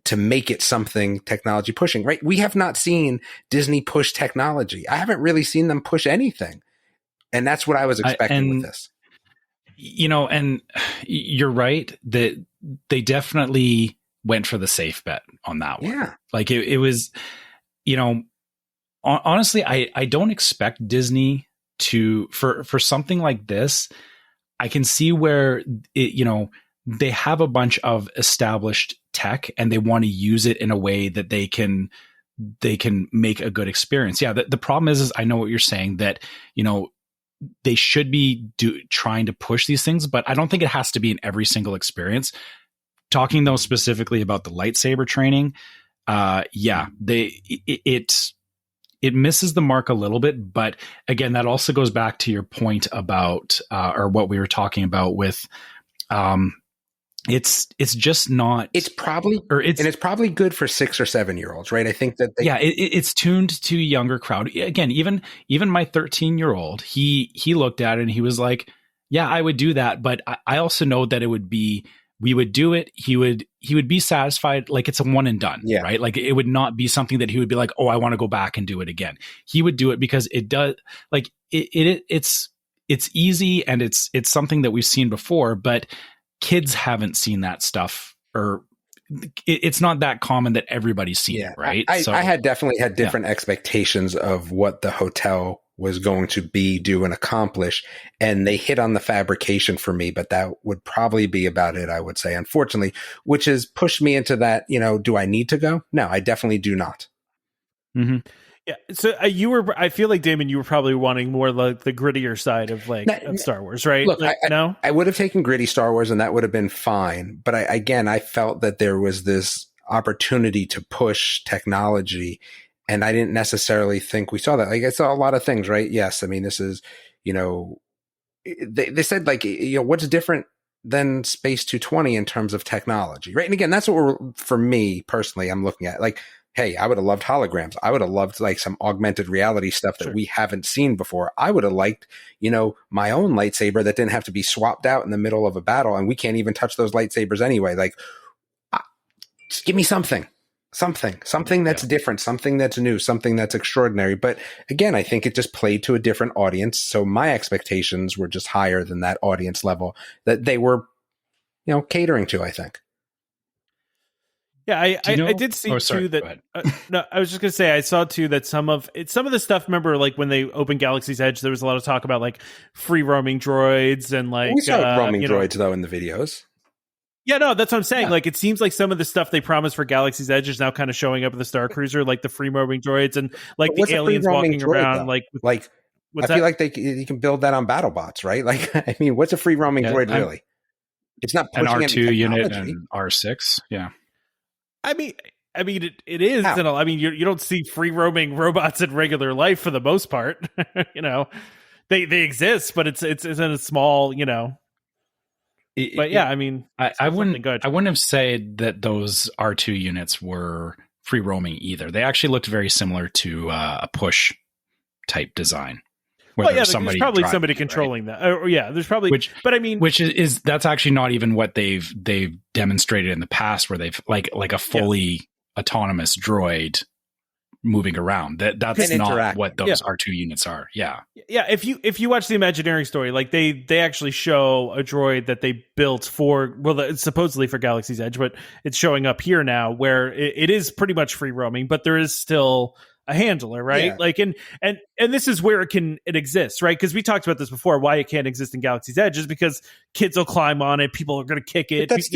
to make it something technology pushing, right? We have not seen Disney push technology. I haven't really seen them push anything. And that's what I was expecting with this. And you're right that they definitely went for the safe bet on that one. Yeah. Like it was, honestly, I don't expect Disney for something like this. I can see where they have a bunch of established tech and they want to use it in a way that they can make a good experience. Yeah. The problem is I know what you're saying, that, they should be trying to push these things, but I don't think it has to be in every single experience. Talking though specifically about the lightsaber training, it misses the mark a little bit. But again, that also goes back to your point about or what we were talking about with it's just not. It's probably good for 6 or 7 year olds, right? I think that it's tuned to a younger crowd. Again, even my 13-year-old, he looked at it and he was like, "Yeah, I would do that," but I also know that we would do it. He would be satisfied, like it's a one and done, right? Like it would not be something that he would be like, "Oh, I want to go back and do it again." He would do it because it does, like it's easy and it's something that we've seen before, but kids haven't seen that stuff, or it's not that common that everybody's seen it, right? I had definitely had different expectations of what the hotel was going to do and accomplish, and they hit on the fabrication for me, but that would probably be about it, I would say, unfortunately, which has pushed me into that, do I need to go? No, I definitely do not. Mm-hmm. Yeah, so I feel like, Damon, you were probably wanting more like the grittier side of of Star Wars, right? Look, I would have taken gritty Star Wars and that would have been fine. But I felt that there was this opportunity to push technology, and I didn't necessarily think we saw that. Like, I saw a lot of things, right? Yes. I mean, this is, they said like, what's different than Space 220 in terms of technology, right? And again, that's what for me personally, I'm looking at. Like, hey, I would have loved holograms. I would have loved like some augmented reality stuff that we haven't seen before. I would have liked, my own lightsaber that didn't have to be swapped out in the middle of a battle, and we can't even touch those lightsabers anyway. Like, just give me something that's different, something that's new, something that's extraordinary. But again, I think it just played to a different audience. So my expectations were just higher than that audience level that they were, catering to, I think. Yeah, I did see too that. No, I was just gonna say I saw too that some of the stuff. Remember, like when they opened Galaxy's Edge, there was a lot of talk about like free roaming droids and like we saw roaming droids though in the videos. Yeah, no, that's what I'm saying. Yeah. Like it seems like some of the stuff they promised for Galaxy's Edge is now kind of showing up in the Starcruiser, like the free roaming droids and like the aliens walking around. Though? Like I feel like you can build that on BattleBots, right? Like I mean, what's a free roaming droid really? It's not an R2 unit and R6. Yeah. I mean, it is. I mean, you don't see free roaming robots in regular life for the most part. They exist, but it's in a small. But yeah, I mean, I wouldn't have said that those R2 units were free roaming either. They actually looked very similar to a push type design. Well, yeah, there's probably somebody controlling that. There's probably, but I mean, which is that's actually not even what they've demonstrated in the past, where they've like a fully autonomous droid moving around. That's not what those R2 units are. Yeah. Yeah. If you watch the Imagineering story, like they actually show a droid that they built for, well, it's supposedly for Galaxy's Edge, but it's showing up here now where it is pretty much free roaming, but there is still a handler, right? Yeah. Like, and this is where it exists, right? Because we talked about this before, why it can't exist in Galaxy's Edge is because kids will climb on it, people are going to kick it. That's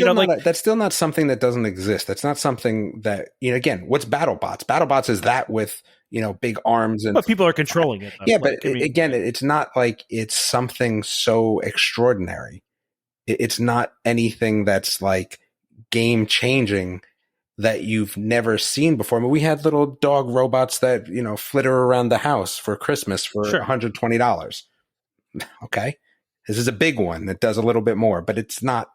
still not something that doesn't exist. That's not something that, again, what's BattleBots? BattleBots is that with, big arms and. But people are controlling it. Yeah, but again, it's not like it's something so extraordinary. It's not anything that's like game changing that you've never seen before. I mean, we had little dog robots that, flitter around the house for Christmas for $120. Okay. This is a big one that does a little bit more, but it's not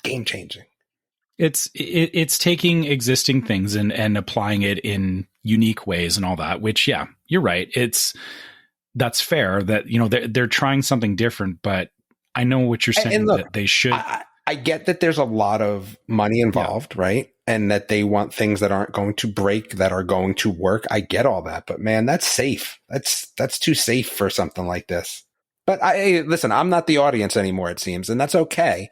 game changing. It's taking existing things and applying it in unique ways and all that, which, yeah, you're right. That's fair that, they're trying something different, but I know what you're saying, and look, that they should. I get that there's a lot of money involved, right? And that they want things that aren't going to break, that are going to work. I get all that, but man, that's safe. That's too safe for something like this. But listen, I'm not the audience anymore, it seems, and that's okay.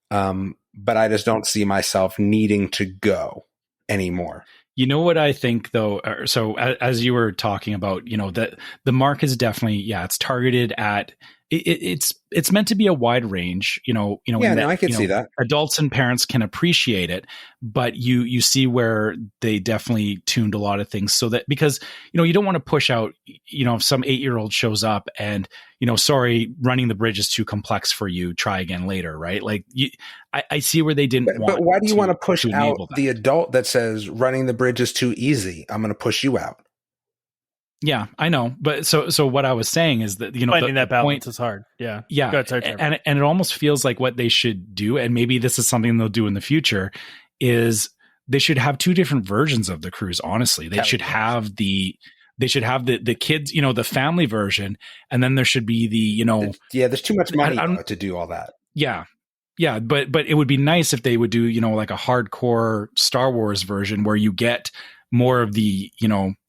But I just don't see myself needing to go anymore. You know what I think though? So as you were talking about, that the mark is definitely, it's targeted at, it's meant to be a wide range, I can see that adults and parents can appreciate it, but you see where they definitely tuned a lot of things so that, because, you don't want to push out, if some 8-year-old shows up and, sorry, running the bridge is too complex for you, try again later. Right. Like I see where they didn't want. But why do you want to push out the adult that says running the bridge is too easy? I'm going to push you out. Yeah, I know. But so what I was saying is that, finding that balance is hard. Yeah. Yeah. And it almost feels like what they should do, and maybe this is something they'll do in the future, is they should have two different versions of the cruise. Honestly, they should have the kids, the family version, and then there should be the, there's too much money to do all that. Yeah. Yeah. But it would be nice if they would do, like a hardcore Star Wars version where you get more of the,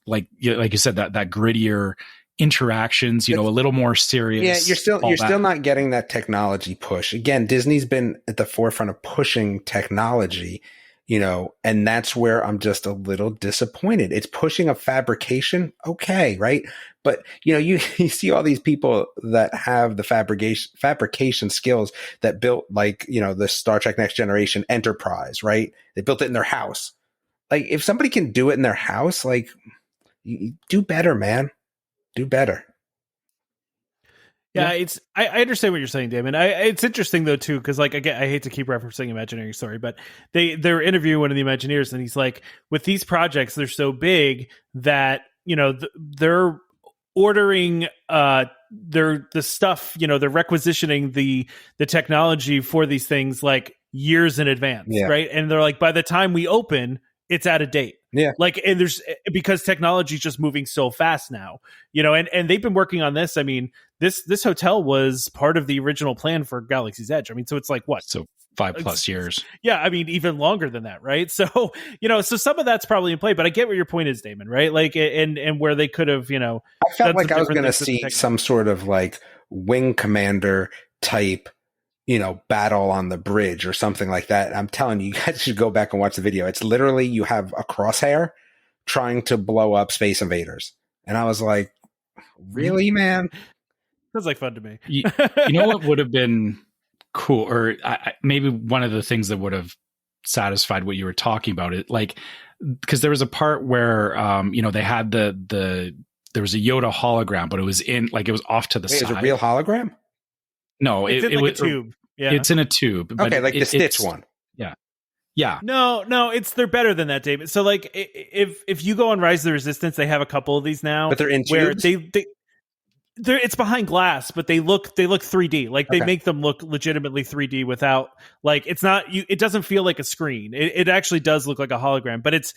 like you said, that grittier interactions, a little more serious. Yeah, you're still not getting that technology push. Again, Disney's been at the forefront of pushing technology, and that's where I'm just a little disappointed. It's pushing a fabrication, okay, right? But you see all these people that have the fabrication skills that built the Star Trek Next Generation Enterprise, right? They built it in their house. Like if somebody can do it in their house, like, you do better, man. Do better. Yeah, I understand what you're saying, Damon. It's interesting though too, because again, I hate to keep referencing Imagineering story, but they're interviewing one of the Imagineers, and he's like, with these projects, they're so big that they're ordering the stuff, they're requisitioning the technology for these things like years in advance, right? And they're like, by the time we open, it's out of date. Yeah. Like, and because technology is just moving so fast now, and they've been working on this. I mean, this hotel was part of the original plan for Galaxy's Edge. I mean, so it's like what? So 5+ years. Yeah. I mean, even longer than that. Right. So, so some of that's probably in play, but I get what your point is, Damon, right? Like, and where they could have, I felt like I was going to see some sort of like wing commander type, battle on the bridge or something like that. I'm telling you, you guys should go back and watch the video. It's literally, you have a crosshair trying to blow up Space Invaders. And I was like, really, man? Sounds like fun to me. You know what would have been cool, or maybe one of the things that would have satisfied what you were talking about, it like, because there was a part where, they had there was a Yoda hologram, but it was it was off to the side. It was a real hologram? No, it's in like a tube. Yeah. It's in a tube. Okay, like the Stitch one. Yeah. Yeah. No, they're better than that, David. So like if you go on Rise of the Resistance, they have a couple of these now. But they're in tubes? Where it's behind glass, but they look 3D. Like they make them look legitimately 3D without like it's not it doesn't feel like a screen. It actually does look like a hologram, but it's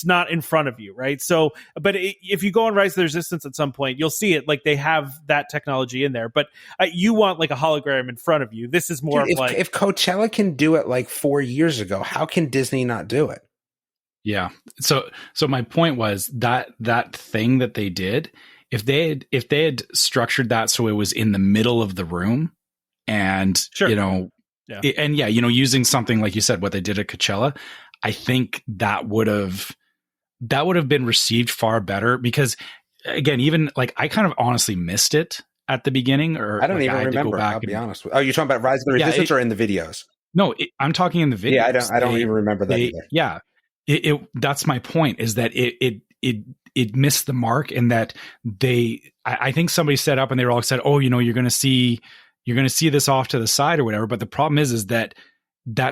not in front of you, right? So, but if you go on Rise of the Resistance at some point, you'll see it. Like they have that technology in there, but you want like a hologram in front of you. This is more like if Coachella can do it like 4 years ago, how can Disney not do it? Yeah. So my point was that thing that they did. If they had structured that so it was in the middle of the room, and using something like you said, what they did at Coachella, I think that would have been received far better, because again, even like I kind of honestly missed it at the beginning, or I don't even remember. I'll be honest with you. Oh, you're talking about Rise of the Resistance or in the videos? No, I'm talking in the videos. Yeah, I don't even remember that either. Yeah, that's my point, is that it missed the mark, in that I think somebody set up and they were all said, oh, you're going to see this off to the side or whatever. But the problem is that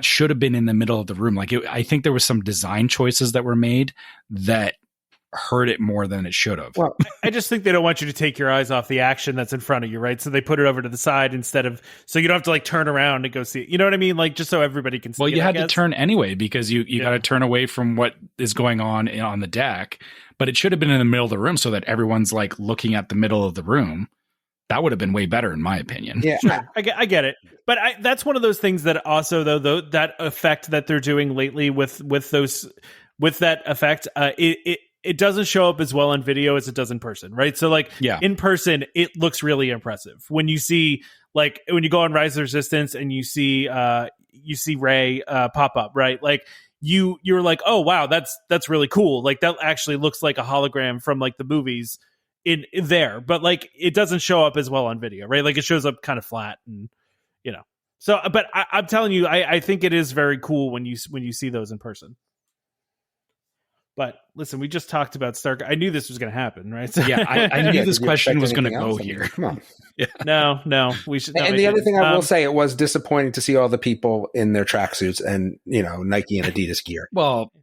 should have been in the middle of the room. Like I think there was some design choices that were made that hurt it more than it should have. Well, I just think they don't want you to take your eyes off the action that's in front of you, right? So they put it over to the side so you don't have to like turn around and go see it. You know what I mean? Like just so everybody can see it. Well, you had to turn anyway, because you got to turn away from what is going on the deck. But it should have been in the middle of the room so that everyone's like looking at the middle of the room. That would have been way better, in my opinion. Yeah, sure. I get it. But that's one of those things that also, though that effect that they're doing lately with that effect, it doesn't show up as well on video as it does in person, right? So like in person, it looks really impressive. When you see like when you go on Rise of the Resistance and you see Rey pop up, right? Like you're like, oh wow, that's really cool. Like that actually looks like a hologram from like the movies in there, but like it doesn't show up as well on video, right? Like it shows up kind of flat, and So, but I'm telling you, I think it is very cool when you see those in person. But listen, we just talked about Stark. I knew this was going to happen, right? So, yeah, I knew this question was going to go here. Come on. Yeah. No, we should. And the other thing I will say, it was disappointing to see all the people in their tracksuits and Nike and Adidas gear. Well,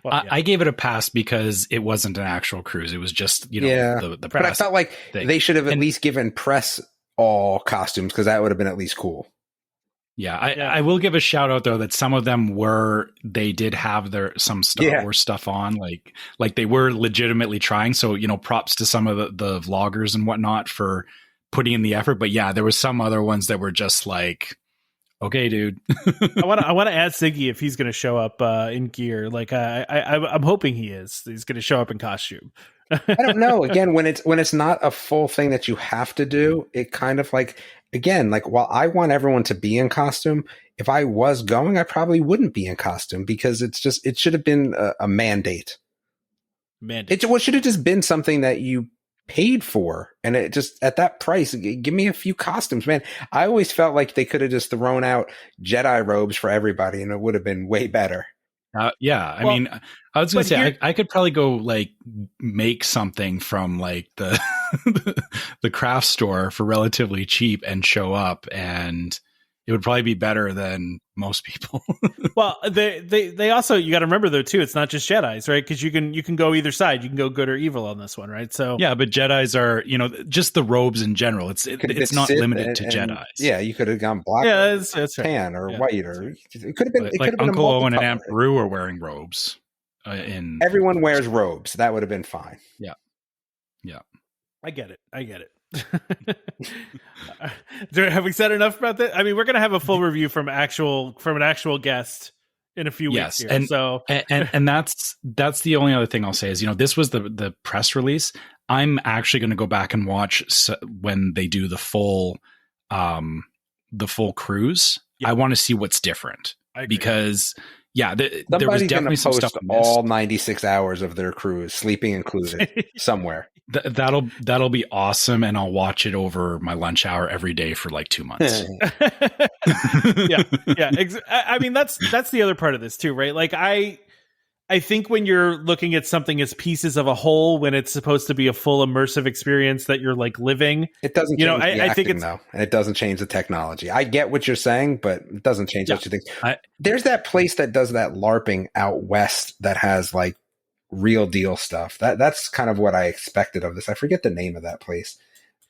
I gave it a pass because it wasn't an actual cruise. It was just the press. But I felt like they should have at least given press all costumes, because that would have been at least cool. Yeah, I will give a shout out though that some of them they did have some Star Wars stuff on, like they were legitimately trying. So props to some of the vloggers and whatnot for putting in the effort. But yeah, there were some other ones that were just like, okay, dude. I want to add Siggy if he's going to show up in gear. Like I'm hoping he's going to show up in costume. I don't know. Again, when it's not a full thing that you have to do, it kind of like, again, like while I want everyone to be in costume, if I was going, I probably wouldn't be in costume, because it should have been a mandate. It should have just been something that you paid for, and it just at that price, give me a few costumes, man. I always felt like they could have just thrown out Jedi robes for everybody, and it would have been way better. I mean, I was going to say, I could probably go like make something from like the the craft store for relatively cheap and show up, and it would probably be better than most people. Well, they also, you got to remember though too, it's not just Jedis, right? Because you can go either side. You can go good or evil on this one, right? So yeah, but Jedis are just the robes in general. It's not limited to Jedis. Yeah, you could have gone black, that's tan, right. or white, or it could have been like Uncle Owen and Aunt Beru are wearing robes. Everyone wears robes. That would have been fine. Yeah. I get it. Have we said enough about that? I mean, we're going to have a full review from an actual guest in a few weeks here. And that's the only other thing I'll say is, this was the press release. I'm actually going to go back and watch when they do the full cruise. Yeah. I want to see what's different because there was definitely some stuff all 96 hours of their cruise, sleeping included, somewhere. That'll be awesome, and I'll watch it over my lunch hour every day for like 2 months. yeah. I mean, that's the other part of this too, right? Like I think when you're looking at something as pieces of a whole, when it's supposed to be a full immersive experience that you're like living, it doesn't. I think it's though, and it doesn't change the technology. I get what you're saying, but it doesn't change what you think. There's that place that does that LARPing out west that has like real deal stuff. That's kind of what I expected of this. I forget the name of that place,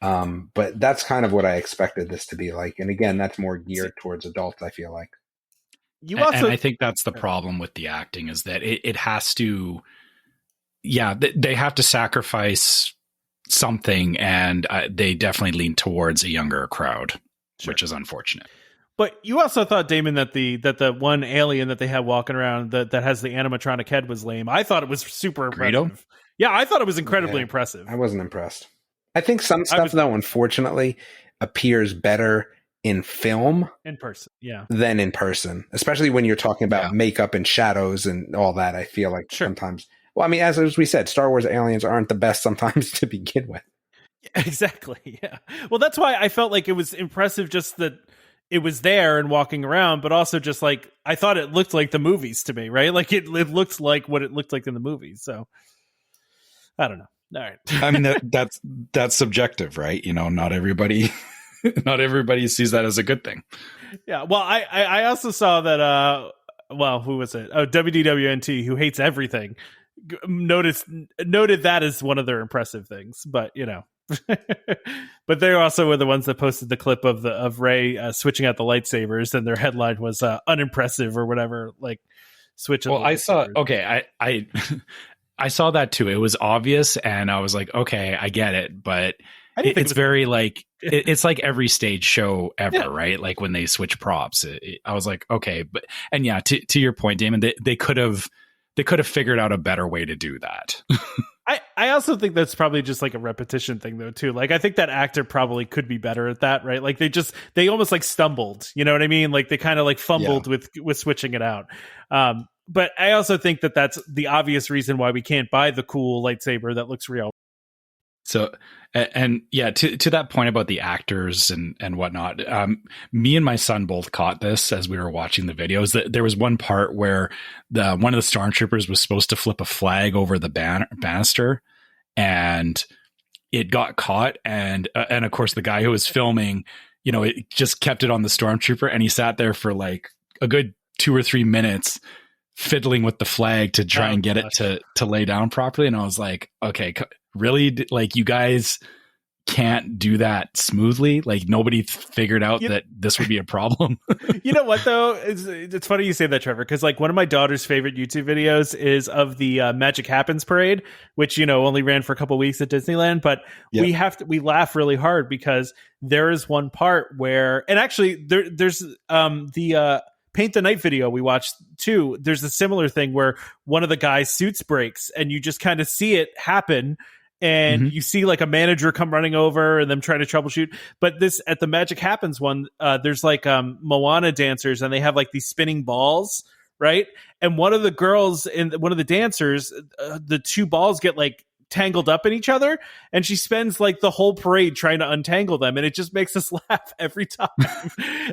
but that's kind of what I expected this to be like. And again, that's more geared towards adults. I feel like. And I think that's the problem with the acting is that it has to, they have to sacrifice something, and they definitely lean towards a younger crowd, which is unfortunate. But you also thought, Damon, that the one alien that they had walking around that has the animatronic head was lame. I thought it was super impressive. Yeah, I thought it was incredibly impressive. I wasn't impressed. I think some stuff, though, unfortunately, appears better in film than in person, especially when you're talking about makeup and shadows and all that. I feel like sometimes, well, I mean, as we said, Star Wars aliens aren't the best sometimes to begin with. Exactly. Yeah. Well, that's why I felt like it was impressive just that it was there and walking around, but also just like, I thought it looked like the movies to me, right? Like it looked like what it looked like in the movies. So I don't know. All right. I mean, that's subjective, right? Not everybody sees that as a good thing. Yeah. Well, I also saw that, who was it? Oh, WDWNT, who hates everything, noted that as one of their impressive things, but but they also were the ones that posted the clip of Rey switching out the lightsabers, and their headline was unimpressive or whatever, like switch. Well, I saw, I saw that too. It was obvious, and I was like, okay, I get it, but it's very like, it's like every stage show ever, right? Like when they switch props, I was like, okay, and to your point, Damon, they could have figured out a better way to do that. I also think that's probably just like a repetition thing though too. Like I think that actor probably could be better at that, right? Like they almost like stumbled, you know what I mean? Like they kind of like fumbled with switching it out. But I also think that that's the obvious reason why we can't buy the cool lightsaber that looks real. So, and to that point about the actors and whatnot, me and my son both caught this as we were watching the videos. That there was one part where one of the stormtroopers was supposed to flip a flag over the banister, and it got caught. And of course, the guy who was filming, it just kept it on the stormtrooper, and he sat there for like a good 2 or 3 minutes fiddling with the flag to try and get it to lay down properly. And I was like, okay, really? Like you guys can't do that smoothly? Like nobody figured out that this would be a problem? You know what though? It's funny you say that, Trevor, because like one of my daughter's favorite YouTube videos is of the Magic Happens parade, which, only ran for a couple weeks at Disneyland. But we laugh really hard because there is one part where, and actually there's the Paint the Night video we watched too. There's a similar thing where one of the guys' suits breaks and you just kind of see it happen. And you see like a manager come running over and them trying to troubleshoot. But this at the Magic Happens one, there's like Moana dancers, and they have like these spinning balls, right? And one of the girls in one of the dancers, the two balls get like tangled up in each other, and she spends like the whole parade trying to untangle them, and it just makes us laugh every time.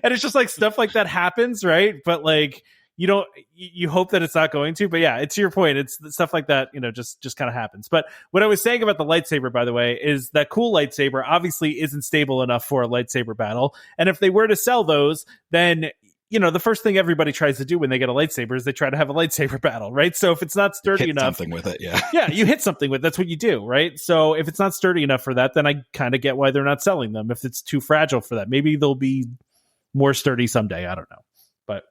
And it's just like stuff like that happens, right? But like you hope that it's not going to, but yeah, it's your point. It's stuff like that, just kind of happens. But what I was saying about the lightsaber, by the way, is that cool lightsaber obviously isn't stable enough for a lightsaber battle. And if they were to sell those, then, the first thing everybody tries to do when they get a lightsaber is they try to have a lightsaber battle, right? So if it's not sturdy enough, something with it, yeah, you hit something with it. That's what you do, right? So if it's not sturdy enough for that, then I kind of get why they're not selling them. If it's too fragile for that, maybe they'll be more sturdy someday. I don't know. But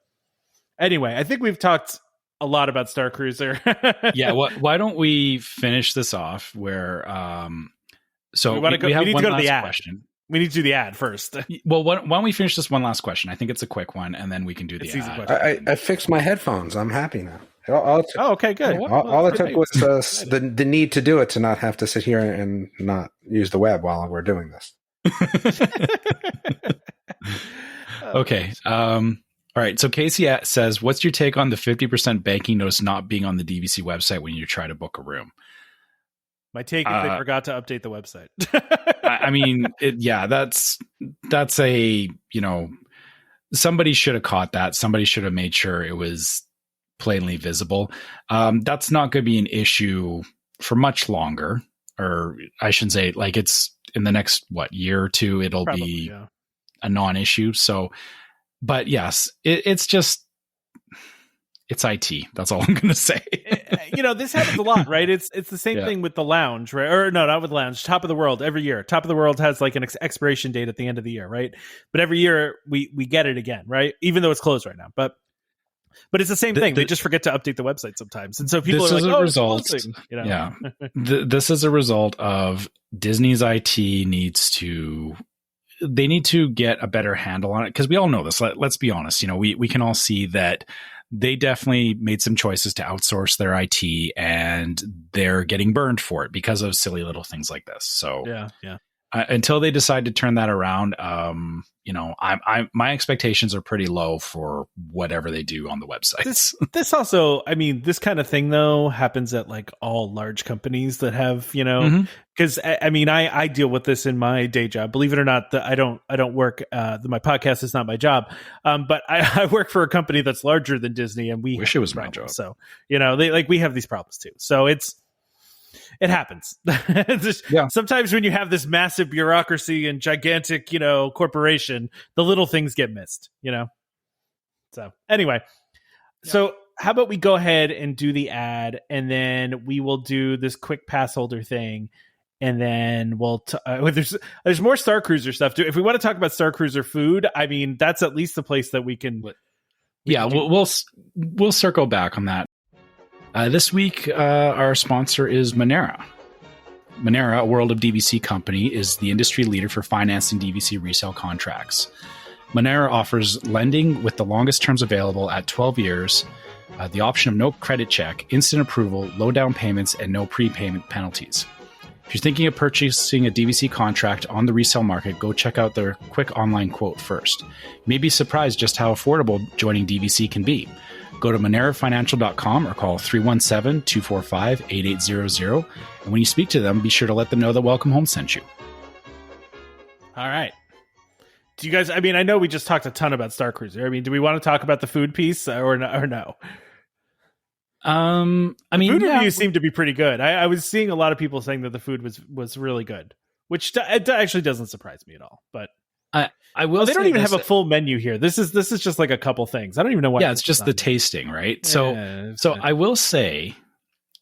anyway, I think we've talked a lot about Starcruiser. Yeah. Why don't we finish this off where, so we need to go to the ad. Question. We need to do the ad first. Well, why don't we finish this one last question? I think it's a quick one, and then we can do the ad. I fixed my headphones. I'm happy now. Okay, good. All it took was the need to do it, to not have to sit here and not use the web while we're doing this. Okay. All right. So Casey says, what's your take on the 50% banking notice not being on the DVC website when you try to book a room? My take is they forgot to update the website. I mean, that's a, somebody should have caught that. Somebody should have made sure it was plainly visible. That's not going to be an issue for much longer, or I shouldn't say, like, it's in the next, year or two, it'll be a non-issue. So, but yes, it's just, it's IT. That's all I'm going to say. This happens a lot, right? It's the same thing with the lounge, right? Or no, not with lounge. Top of the World every year. Top of the World has like an expiration date at the end of the year, right? But every year we get it again, right? Even though it's closed right now, but it's the same thing. They just forget to update the website sometimes, and so people are like, "Oh, it's closing." Yeah, this is a result of Disney's IT needs to get a better handle on it, because we all know this. Let's be honest. We can all see that they definitely made some choices to outsource their IT, and they're getting burned for it because of silly little things like this. So until they decide to turn that around, my expectations are pretty low for whatever they do on the websites. This also, I mean, this kind of thing though happens at like all large companies that have, because I mean, I deal with this in my day job. Believe it or not, I don't work. My podcast is not my job, but I work for a company that's larger than Disney, and we wish it was my job. So we have these problems too. So it happens. Sometimes when you have this massive bureaucracy and gigantic, corporation, the little things get missed, So anyway, so how about we go ahead and do the ad, and then we will do this quick pass holder thing. And then there's more Starcruiser stuff too. If we want to talk about Starcruiser food, I mean, that's at least the place that we can. We'll circle back on that. This week, our sponsor is Monera. Monera, a World of DVC company, is the industry leader for financing DVC resale contracts. Monera offers lending with the longest terms available at 12 years, the option of no credit check, instant approval, low down payments, and no prepayment penalties. If you're thinking of purchasing a DVC contract on the resale market, go check out their quick online quote first. You may be surprised just how affordable joining DVC can be. Go to monerafinancial.com or call 317-245-8800. And when you speak to them, be sure to let them know that Welcome Home sent you. All right. Do you guys, I mean, I know we just talked a ton about Starcruiser. I mean, do we want to talk about the food piece or no? Food reviews seem to be pretty good. I was seeing a lot of people saying that the food was really good, which it actually doesn't surprise me at all. But I will. They don't even have a full menu here. This is just like a couple things. I don't even know what. Yeah, it's just the tasting, right? So I will say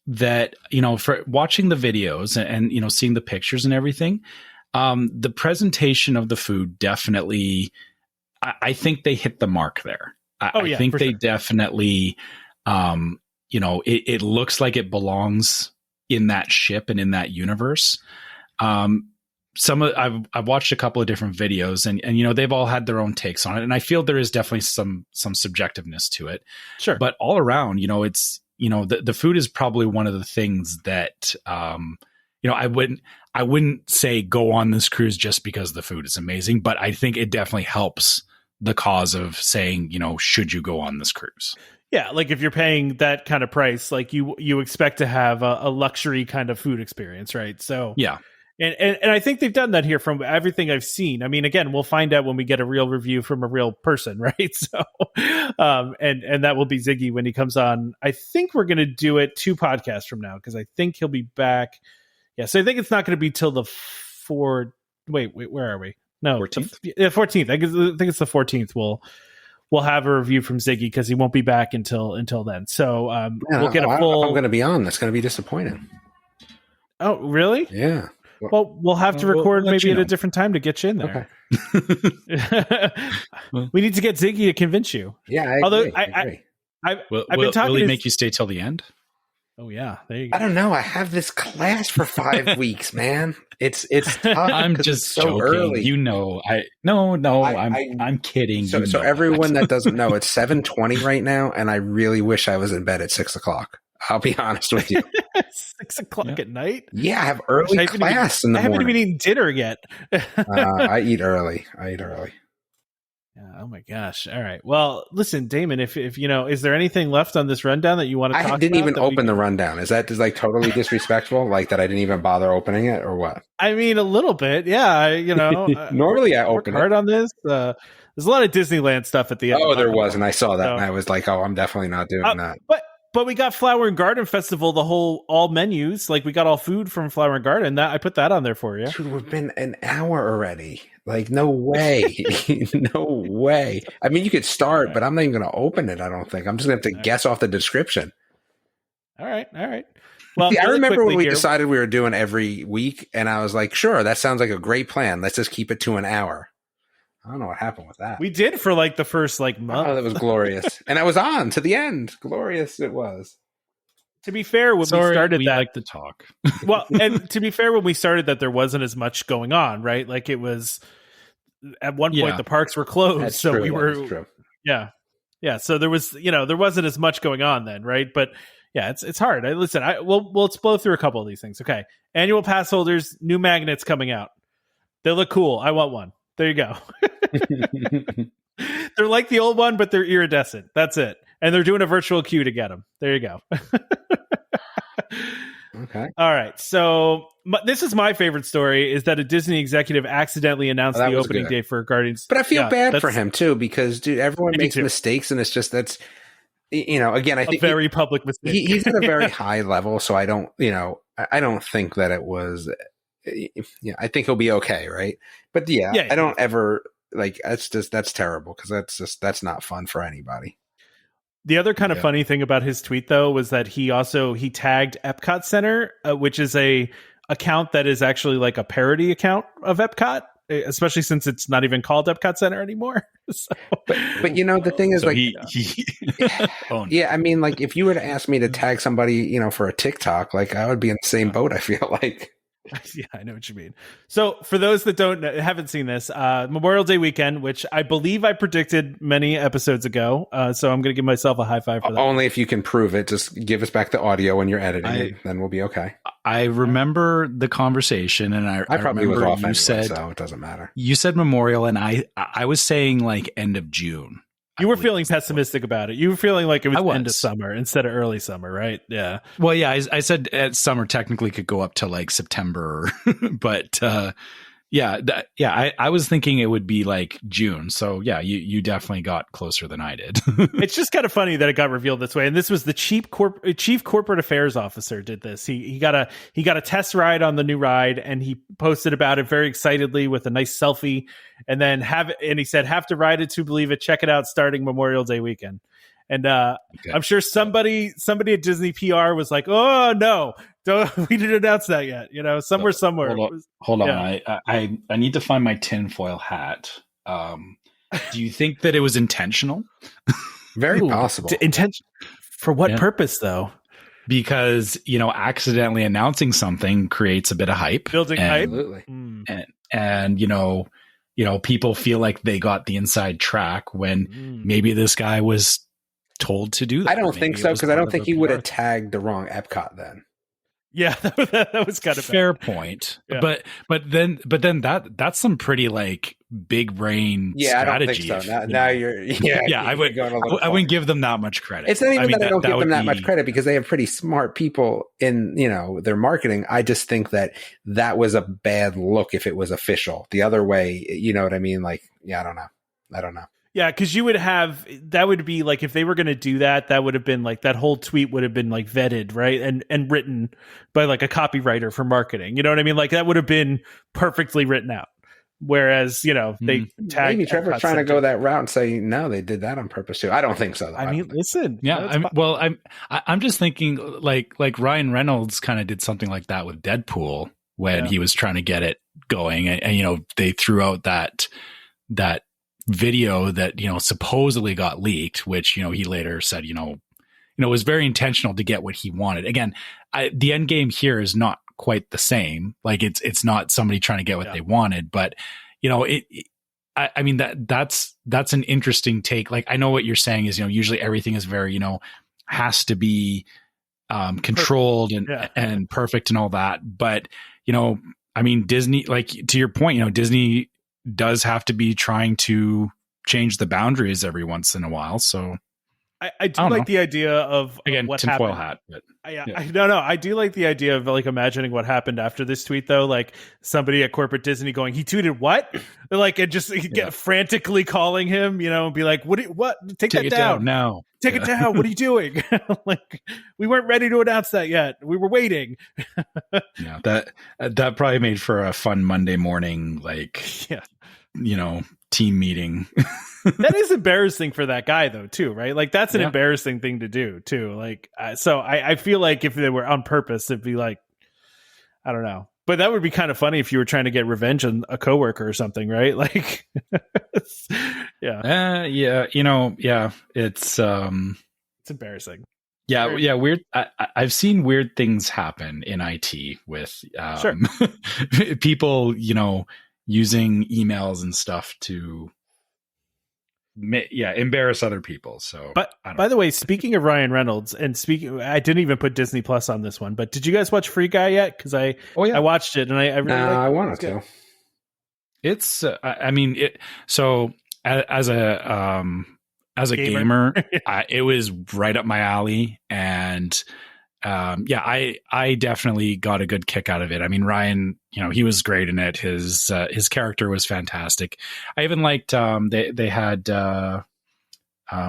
that for watching the videos and seeing the pictures and everything, the presentation of the food definitely, I think they hit the mark there. I think they definitely, it looks like it belongs in that ship and in that universe. I've watched a couple of different videos and they've all had their own takes on it. And I feel there is definitely some subjectiveness to it. Sure. But all around, it's, the food is probably one of the things that, I wouldn't say go on this cruise just because the food is amazing, but I think it definitely helps the cause of saying, should you go on this cruise? Yeah. Like if you're paying that kind of price, like you expect to have a luxury kind of food experience. Right. So yeah. And I think they've done that here from everything I've seen. I mean, again, we'll find out when we get a real review from a real person, right? So, and that will be Ziggy when he comes on. I think we're going to do it 2 podcasts from now because I think he'll be back. Yeah, so I think it's not going to be till the Wait, where are we? No, 14th. 14th. I think it's the 14th. We'll have a review from Ziggy because he won't be back until then. So we'll get a full. I'm going to be on. That's going to be disappointing. Oh, really? Yeah. Well, we'll have to record maybe at a different time to get you in there. Okay. We need to get Ziggy to convince you. Yeah, I agree. Will he make you stay till the end? Oh yeah, there you go. I don't know. I have this class for 5 weeks, man. It's tough. I'm just so joking. early. I'm kidding. So everyone that doesn't know, it's 7:20 right now, and I really wish I was in bed at 6:00. I'll be honest with you. 6:00 at night? Yeah, I have early class in the morning. I haven't even eaten dinner yet. I eat early. Yeah, oh my gosh. All right. Well, listen, Damon, if is there anything left on this rundown that you want to talk about? I didn't even open the rundown. Is that just like totally disrespectful? Like that I didn't even bother opening it or what? I mean, a little bit. Yeah. Normally I open hard on this. There's a lot of Disneyland stuff at the end. Oh, there was. And I saw that and I was like, I'm definitely not doing that. But we got Flower and Garden Festival, all menus. Like we got all food from Flower and Garden. I put that on there for you. Dude, we've been an hour already. Like, no way. No way. I mean, you could start, but I'm not even going to open it, I don't think. I'm just going to have to guess off the description. All right. Well, I remember when we decided we were doing every week, and I was like, sure, that sounds like a great plan. Let's just keep it to an hour. I don't know what happened with that. We did for like the first month. Oh, that was glorious. And I was on to the end. Glorious it was. To be fair, we like to talk. Well, and to be fair, when we started that, there wasn't as much going on, right? Like it was at one point the parks were closed. That's so true. we were, yeah. So there was, there wasn't as much going on then. Right. But yeah, it's hard. Let's blow through a couple of these things. Okay. Annual pass holders, new magnets coming out. They look cool. I want one. There you go. They're like the old one, but they're iridescent. That's it. And they're doing a virtual queue to get them. There you go. Okay. All right. So this is my favorite story, is that a Disney executive accidentally announced the opening day for Guardians. But I feel bad for him too, because dude, everyone makes mistakes, and it's just again, I think a very public mistake. He's at a very high level, so I don't think that it was. I think he'll be okay, right? But I don't ever that's terrible, because that's not fun for anybody. The other kind of funny thing about his tweet, though, was that he tagged EPCOT Center, which is a account that is actually like a parody account of EPCOT, especially since it's not even called EPCOT Center anymore. So, but the thing is, I mean, like if you were to ask me to tag somebody, for a TikTok, like I would be in the same boat. I feel like. Yeah, I know what you mean. So for those that haven't seen this, Memorial Day weekend, which I believe I predicted many episodes ago. So I'm going to give myself a high five for that. Only if you can prove it. Just give us back the audio when you're editing it, then we'll be okay. I remember the conversation, and I probably was off anyway, said, so it doesn't matter. You said Memorial, and I was saying like end of June. You were feeling pessimistic about it. You were feeling like it was end of summer instead of early summer, right? Yeah. Well, yeah, I said summer technically could go up to like September, but I was thinking it would be like June. So yeah, you definitely got closer than I did. It's just kind of funny that it got revealed this way. And this was the chief corporate affairs officer did this. He got a test ride on the new ride, and he posted about it very excitedly with a nice selfie. And then he said, have to ride it to believe it. Check it out starting Memorial Day weekend. And I'm sure somebody at Disney PR was like, "Oh no, we didn't announce that yet." Somewhere. Hold on. I need to find my tinfoil hat. Do you think that it was intentional? Very possible. Intention for what purpose, though? Because accidentally announcing something creates a bit of hype, building hype, absolutely, and people feel like they got the inside track when maybe this guy was told to do that. I don't think so, because I don't think he would have tagged the wrong EPCOT then. Yeah, that was kind of fair point. Yeah. But then that's some pretty like big brain strategy. I don't think so. Now you're I wouldn't give them that much credit. It's not even that I don't give them that much credit, because they have pretty smart people in their marketing. I just think that was a bad look if it was official. The other way, you know what I mean? Like, I don't know. Yeah, because that would be like, if they were going to do that, that would have been like, that whole tweet would have been like vetted, right? And written by like a copywriter for marketing. You know what I mean? Like that would have been perfectly written out. Whereas, they tagged. Maybe Trevor's trying to go that route and say, no, they did that on purpose too. I don't think so, though. I mean, listen. Yeah. I'm just thinking like Ryan Reynolds kind of did something like that with Deadpool when he was trying to get it going. And they threw out that video that, supposedly got leaked, which, he later said, was very intentional to get what he wanted. Again, the end game here is not quite the same. Like it's not somebody trying to get what they wanted, but I mean, that's an interesting take. Like, I know what you're saying is, usually everything is very, has to be controlled and perfect and all that. But, I mean, Disney, like, to your point, Disney does have to be trying to change the boundaries every once in a while. So I do like the idea of again, what tinfoil happened. hat. But, I do like the idea of like imagining what happened after this tweet, though. Like somebody at corporate Disney going, "He tweeted what?" Like, and just get frantically calling him, be like, "What? Take that down now! Take it down! What are you doing?" Like, we weren't ready to announce that yet. We were waiting. Yeah, that probably made for a fun Monday morning, like, team meeting. That is embarrassing for that guy, though, too, right? Like, that's an embarrassing thing to do, too. Like, so I feel like if they were on purpose, it'd be like, I don't know. But that would be kind of funny if you were trying to get revenge on a coworker or something, right? Like, it's embarrassing. Yeah, weird. I've seen weird things happen in IT with people, using emails and stuff to embarrass other people. So, but by the way, speaking of Ryan Reynolds, and I didn't even put Disney Plus on this one, but did you guys watch Free Guy yet? Because I watched it and I really I wanted to. It's so as a gamer, it was right up my alley, and I definitely got a good kick out of it. I mean, Ryan, he was great in it. His character was fantastic. I even liked they had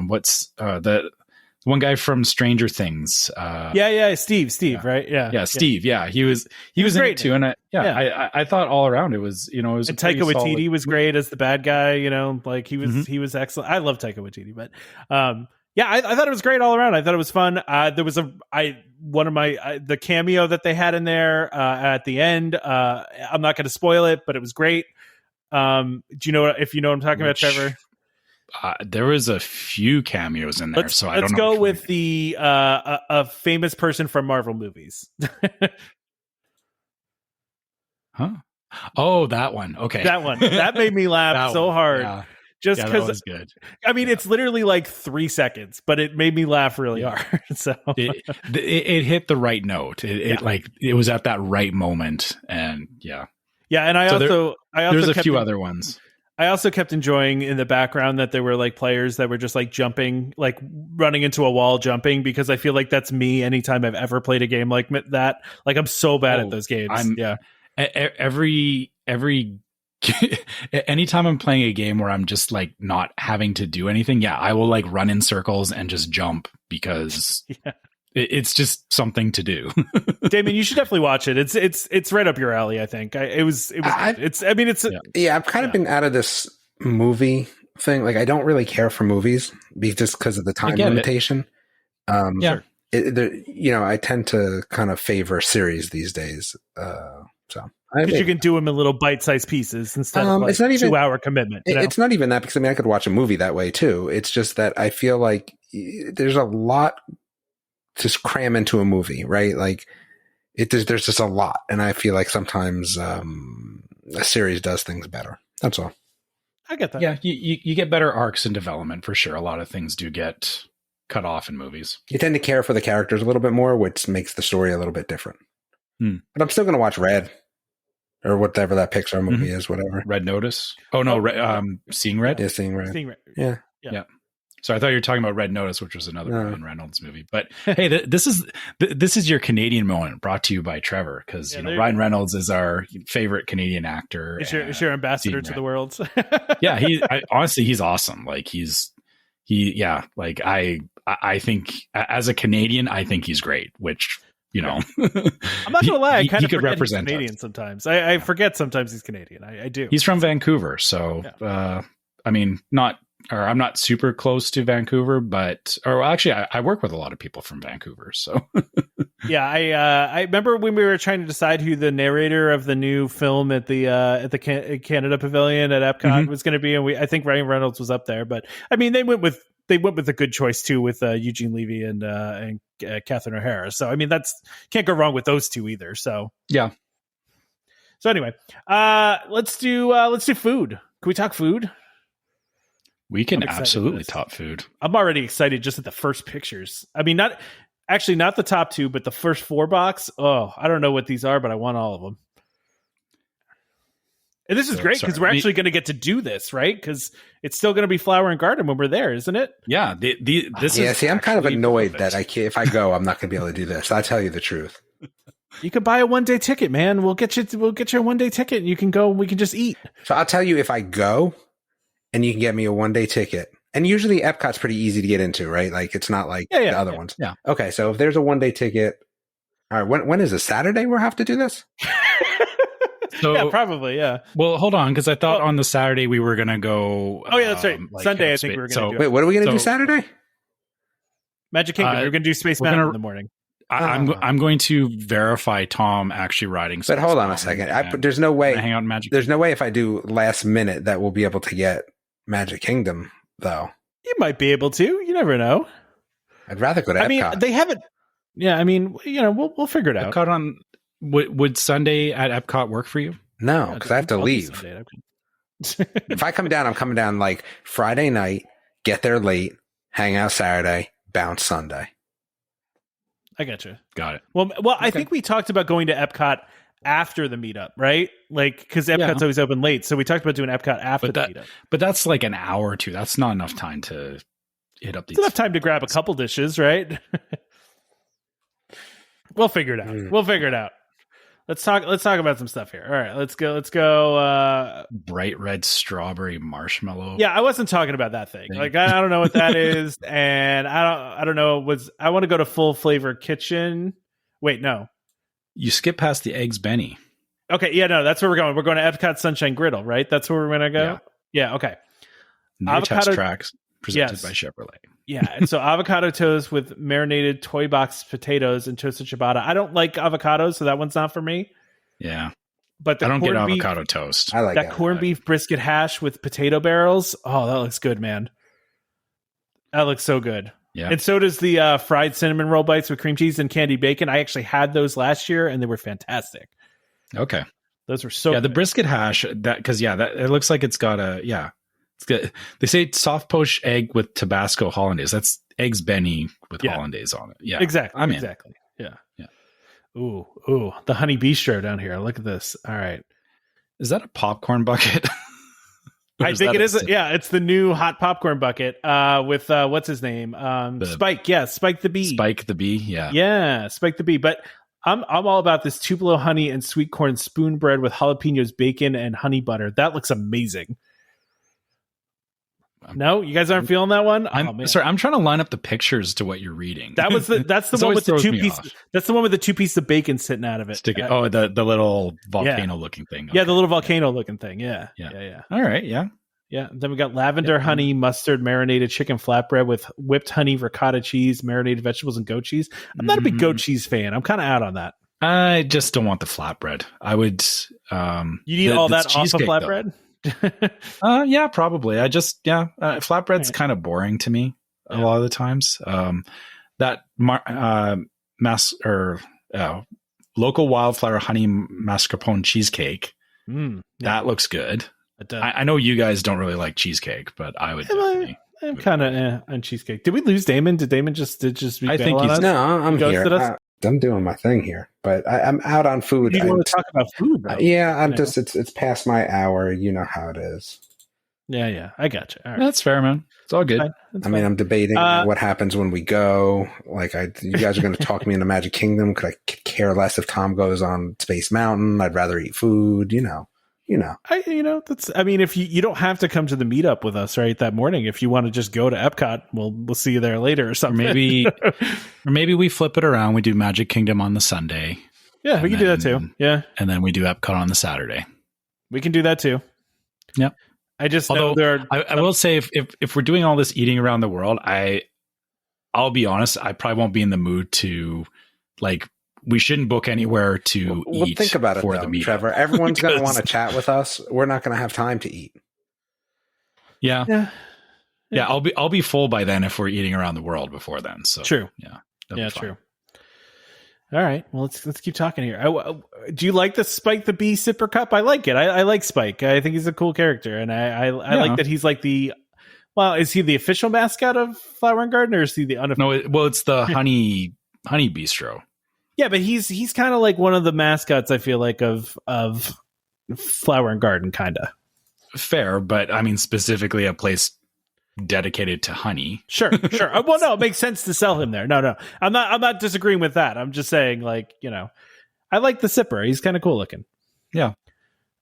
what's the one guy from Stranger Things. Steve, right? Yeah, Steve. Yeah, he was great in it too. And I thought all around it was it was. And Taika Waititi was great as the bad guy. Like he was excellent. I love Taika Waititi, but I thought it was great all around. I thought it was fun. There was the cameo that they had in there at the end. I'm not going to spoil it, but it was great. Do you know if you know what I'm talking about, Trevor? There was a few cameos in there, so I don't know. Let's go with the a famous person from Marvel movies. Huh? Oh, that one. Okay, that one. That made me laugh so hard. Yeah. Just because, was good. I mean, it's literally like 3 seconds, but it made me laugh really hard. So it hit the right note. It was at that right moment, and yeah. And I also there's a few other ones. I also kept enjoying in the background that there were like players that were just like jumping, like running into a wall, jumping, because I feel like that's me anytime I've ever played a game like that. Like, I'm so bad at those games. Every anytime I'm playing a game where I'm just like not having to do anything, I will like run in circles and just jump because it's just something to do. Damon, you should definitely watch it. It's right up your alley. I think I've kind of been out of this movie thing. Like, I don't really care for movies just because of the time limitation. I tend to kind of favor series these days. Because you can do them in little bite-sized pieces instead of like it's not even 2-hour commitment. It's not even that, because I could watch a movie that way too. It's just that I feel like there's a lot to cram into a movie, right? Like there's just a lot, and I feel like sometimes a series does things better. That's all. I get that. Yeah, you get better arcs in development for sure. A lot of things do get cut off in movies. You tend to care for the characters a little bit more, which makes the story a little bit different. But I'm still going to watch Red. Or whatever that Pixar movie is, whatever. Red Notice. Oh no, Seeing Red. Yeah, Seeing Red. Yeah. So I thought you were talking about Red Notice, which was another Ryan Reynolds movie. But hey, this is your Canadian moment, brought to you by Trevor, because Ryan Reynolds is our favorite Canadian actor. It's your ambassador to the world. Yeah, honestly, he's awesome. Like I think as a Canadian, I think he's great. Which. I'm not gonna lie, I kind of could forget represent he's Canadian sometimes. I forget sometimes he's Canadian. I do. He's from Vancouver, so I mean, I'm not super close to Vancouver, but actually, I work with a lot of people from Vancouver, so Yeah, I remember when we were trying to decide who the narrator of the new film at the Canada Pavilion at Epcot was going to be, and I think Ryan Reynolds was up there. But I mean, they went with a good choice too with Eugene Levy and Catherine O'Hara. So I mean, can't go wrong with those two either. So yeah. So anyway, let's do food. Can we talk food? We can absolutely talk food. I'm already excited just at the first pictures. I mean, not the top two, but the first 4 box. Oh, I don't know what these are, but I want all of them. And this is great because we're actually going to get to do this, right? Because it's still going to be Flower and Garden when we're there, isn't it? Yeah. See, I'm kind of annoyed that if I go, I'm not going to be able to do this. I'll tell you the truth. You could buy a 1-day ticket, man. We'll get you a 1-day ticket, and you can go. And we can just eat. So I'll tell you if I go, and you can get me a 1-day ticket. And usually Epcot's pretty easy to get into, right? Like it's not like the other ones. Yeah. Okay, so if there's a 1-day ticket, all right. When is it? Saturday? We'll have to do this. So, yeah, probably. Yeah. Well, hold on, because I thought on the Saturday we were gonna go. Oh yeah, that's right. Sunday, I think we were gonna do. Wait, what are we gonna do Saturday? Magic Kingdom. We're gonna do Space Mountain in the morning. I'm going to verify Tom actually riding. But hold on a second. There's no way. Hang out in Magic. There's no way if I do last minute that we'll be able to get Magic Kingdom, though. You might be able to. You never know. I'd rather go to Epcot. I mean, they haven't. Yeah, I mean, we'll figure it out. Epcot on would Sunday at Epcot work for you? No, because I have to leave. If I come down, I'm coming down like Friday night, get there late, hang out Saturday, bounce Sunday. I got you. Got it. Well, I think we talked about going to Epcot after the meetup, right? Like, because Epcot's always open late, so we talked about doing Epcot after the meetup. But that's like an hour or two. That's not enough time to hit up these. It's enough time to grab a couple dishes, right? We'll figure it out. We'll figure it out. Let's talk about some stuff here. All right, let's go. Bright red strawberry marshmallow. Yeah, I wasn't talking about that thing. Like I don't know what that is, and I don't know. I want to go to Full Flavor Kitchen. Wait, no. You skip past the eggs Benny. Okay, yeah, no, that's where we're going. We're going to Epcot Sunshine Griddle, right? That's where we're going to go. Yeah, okay. No test tracks presented by Chevrolet. Yeah, and so avocado toast with marinated toy box potatoes and toasted ciabatta. I don't like avocados, so that one's not for me. Yeah, but I don't get avocado toast. I like that corned beef brisket hash with potato barrels. Oh, that looks good, man. That looks so good. Yeah, and so does the fried cinnamon roll bites with cream cheese and candied bacon. I actually had those last year, and they were fantastic. Okay, those were so. Yeah, good. The brisket hash it looks like it's got a It's good. They say soft poached egg with Tabasco hollandaise. That's eggs Benny with hollandaise on it. Yeah, exactly. Exactly. Yeah. Ooh, the honey bistro down here. Look at this. All right, is that a popcorn bucket? I think it is. It's the new hot popcorn bucket. With what's his name? Spike. Yeah, Spike the Bee. Spike the Bee. Yeah, Spike the Bee. But I'm all about this Tupelo honey and sweet corn spoon bread with jalapenos, bacon, and honey butter. That looks amazing. No, you guys aren't feeling that one. I'm sorry. I'm trying to line up the pictures to what you're reading. That's the one with the 2 pieces. That's the one with the 2 pieces of bacon sitting out of it. The little volcano looking thing. Okay. Yeah, the little volcano looking thing. Yeah. All right. Yeah. Then we got lavender honey mustard marinated chicken flatbread with whipped honey ricotta cheese, marinated vegetables, and goat cheese. I'm not a big goat cheese fan. I'm kind of out on that. I just don't want the flatbread. I would. You need all that off of flatbread. Though. Yeah, probably. Flatbread's kind of boring to me a lot of the times. That local wildflower honey mascarpone cheesecake that looks good. I know you guys don't really like cheesecake, but I would. I'm kind of on cheesecake. Did we lose Damon? Did Damon just? I think he's no. I'm here. I'm doing my thing here, but I'm out on food. You want to talk about food, though? Yeah, I'm just. It's past my hour. You know how it is. Yeah. I got you. All right. That's fair, man. It's all good. I mean, I'm debating what happens when we go. Like, you guys are going to talk me into Magic Kingdom. Could I care less if Tom goes on Space Mountain? I'd rather eat food. You know. If you don't have to come to the meetup with us right that morning, if you want to just go to Epcot, we'll see you there later or something. Or maybe we flip it around. We do Magic Kingdom on the Sunday. Yeah, we can do that too. Yeah. And then we do Epcot on the Saturday. We can do that too. Yep. I just know I will say if we're doing all this eating around the world, I'll be honest, I probably won't be in the mood to like we shouldn't book anywhere to eat. Think about it, for though, the meetup. Trevor. Everyone's going to want to chat with us. We're not going to have time to eat. Yeah. I'll be full by then if we're eating around the world before then. So true. Yeah, true. All right. Well, let's keep talking here. Do you like the Spike the Bee sipper cup? I like it. I like Spike. I think he's a cool character, and I like that he's like the. Well, is he the official mascot of Flower and Garden, or is he the unofficial? No, it's the honey bistro. Yeah, but he's kind of like one of the mascots. I feel like of Flower and Garden, kind of. Fair, but I mean specifically a place dedicated to honey. Sure. Well, no, it makes sense to sell him there. No, I'm not disagreeing with that. I'm just saying, like, I like the sipper. He's kind of cool looking. Yeah.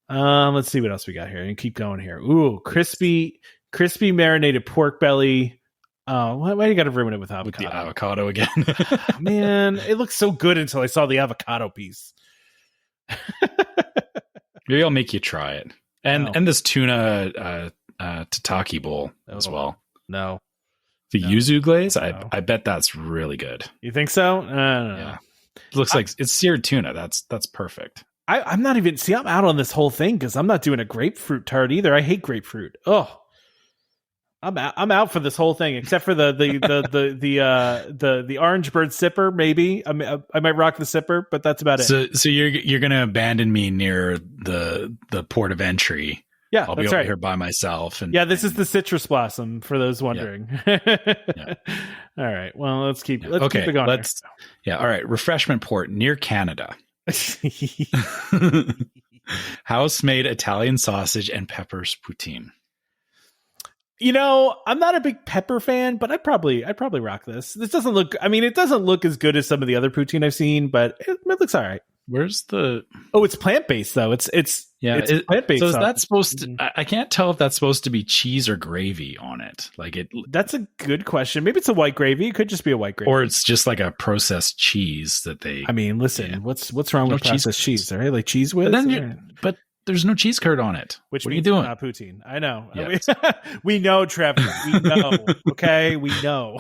Let's see what else we got here and keep going here. Ooh, crispy marinated pork belly. Why do you got to ruin it with avocado? With the avocado again. Man, it looks so good until I saw the avocado piece. Maybe I'll make you try it. And this tuna tataki bowl as well. No. The yuzu glaze, I bet that's really good. You think so? Yeah. It looks like it's seared tuna. That's perfect. I'm not even I'm out on this whole thing because I'm not doing a grapefruit tart either. I hate grapefruit. Oh, I'm out for this whole thing except for the orange bird sipper. Maybe I might rock the sipper, but that's about it. So you're gonna abandon me near the port of entry. Yeah, I'll be over here by myself. And this is the citrus blossom for those wondering. Yeah. All right. Well, let's keep it going. All right. Refreshment port near Canada. House-made Italian sausage and peppers poutine. I'm not a big pepper fan, but I'd probably rock this. This doesn't look. I mean, it doesn't look as good as some of the other poutine I've seen, but it looks all right. Where's the? Oh, it's plant based though. It's plant based. So is that supposed to? I can't tell if that's supposed to be cheese or gravy on it. Like it. That's a good question. Maybe it's a white gravy. It could just be a white gravy, or it's just like a processed cheese that they. I mean, listen, what's wrong with processed cheese? Right, like cheese whiz. But there's no cheese curd on it. What are you doing? Not poutine. I know. Yes. We know, Trevor. We know. Okay, we know.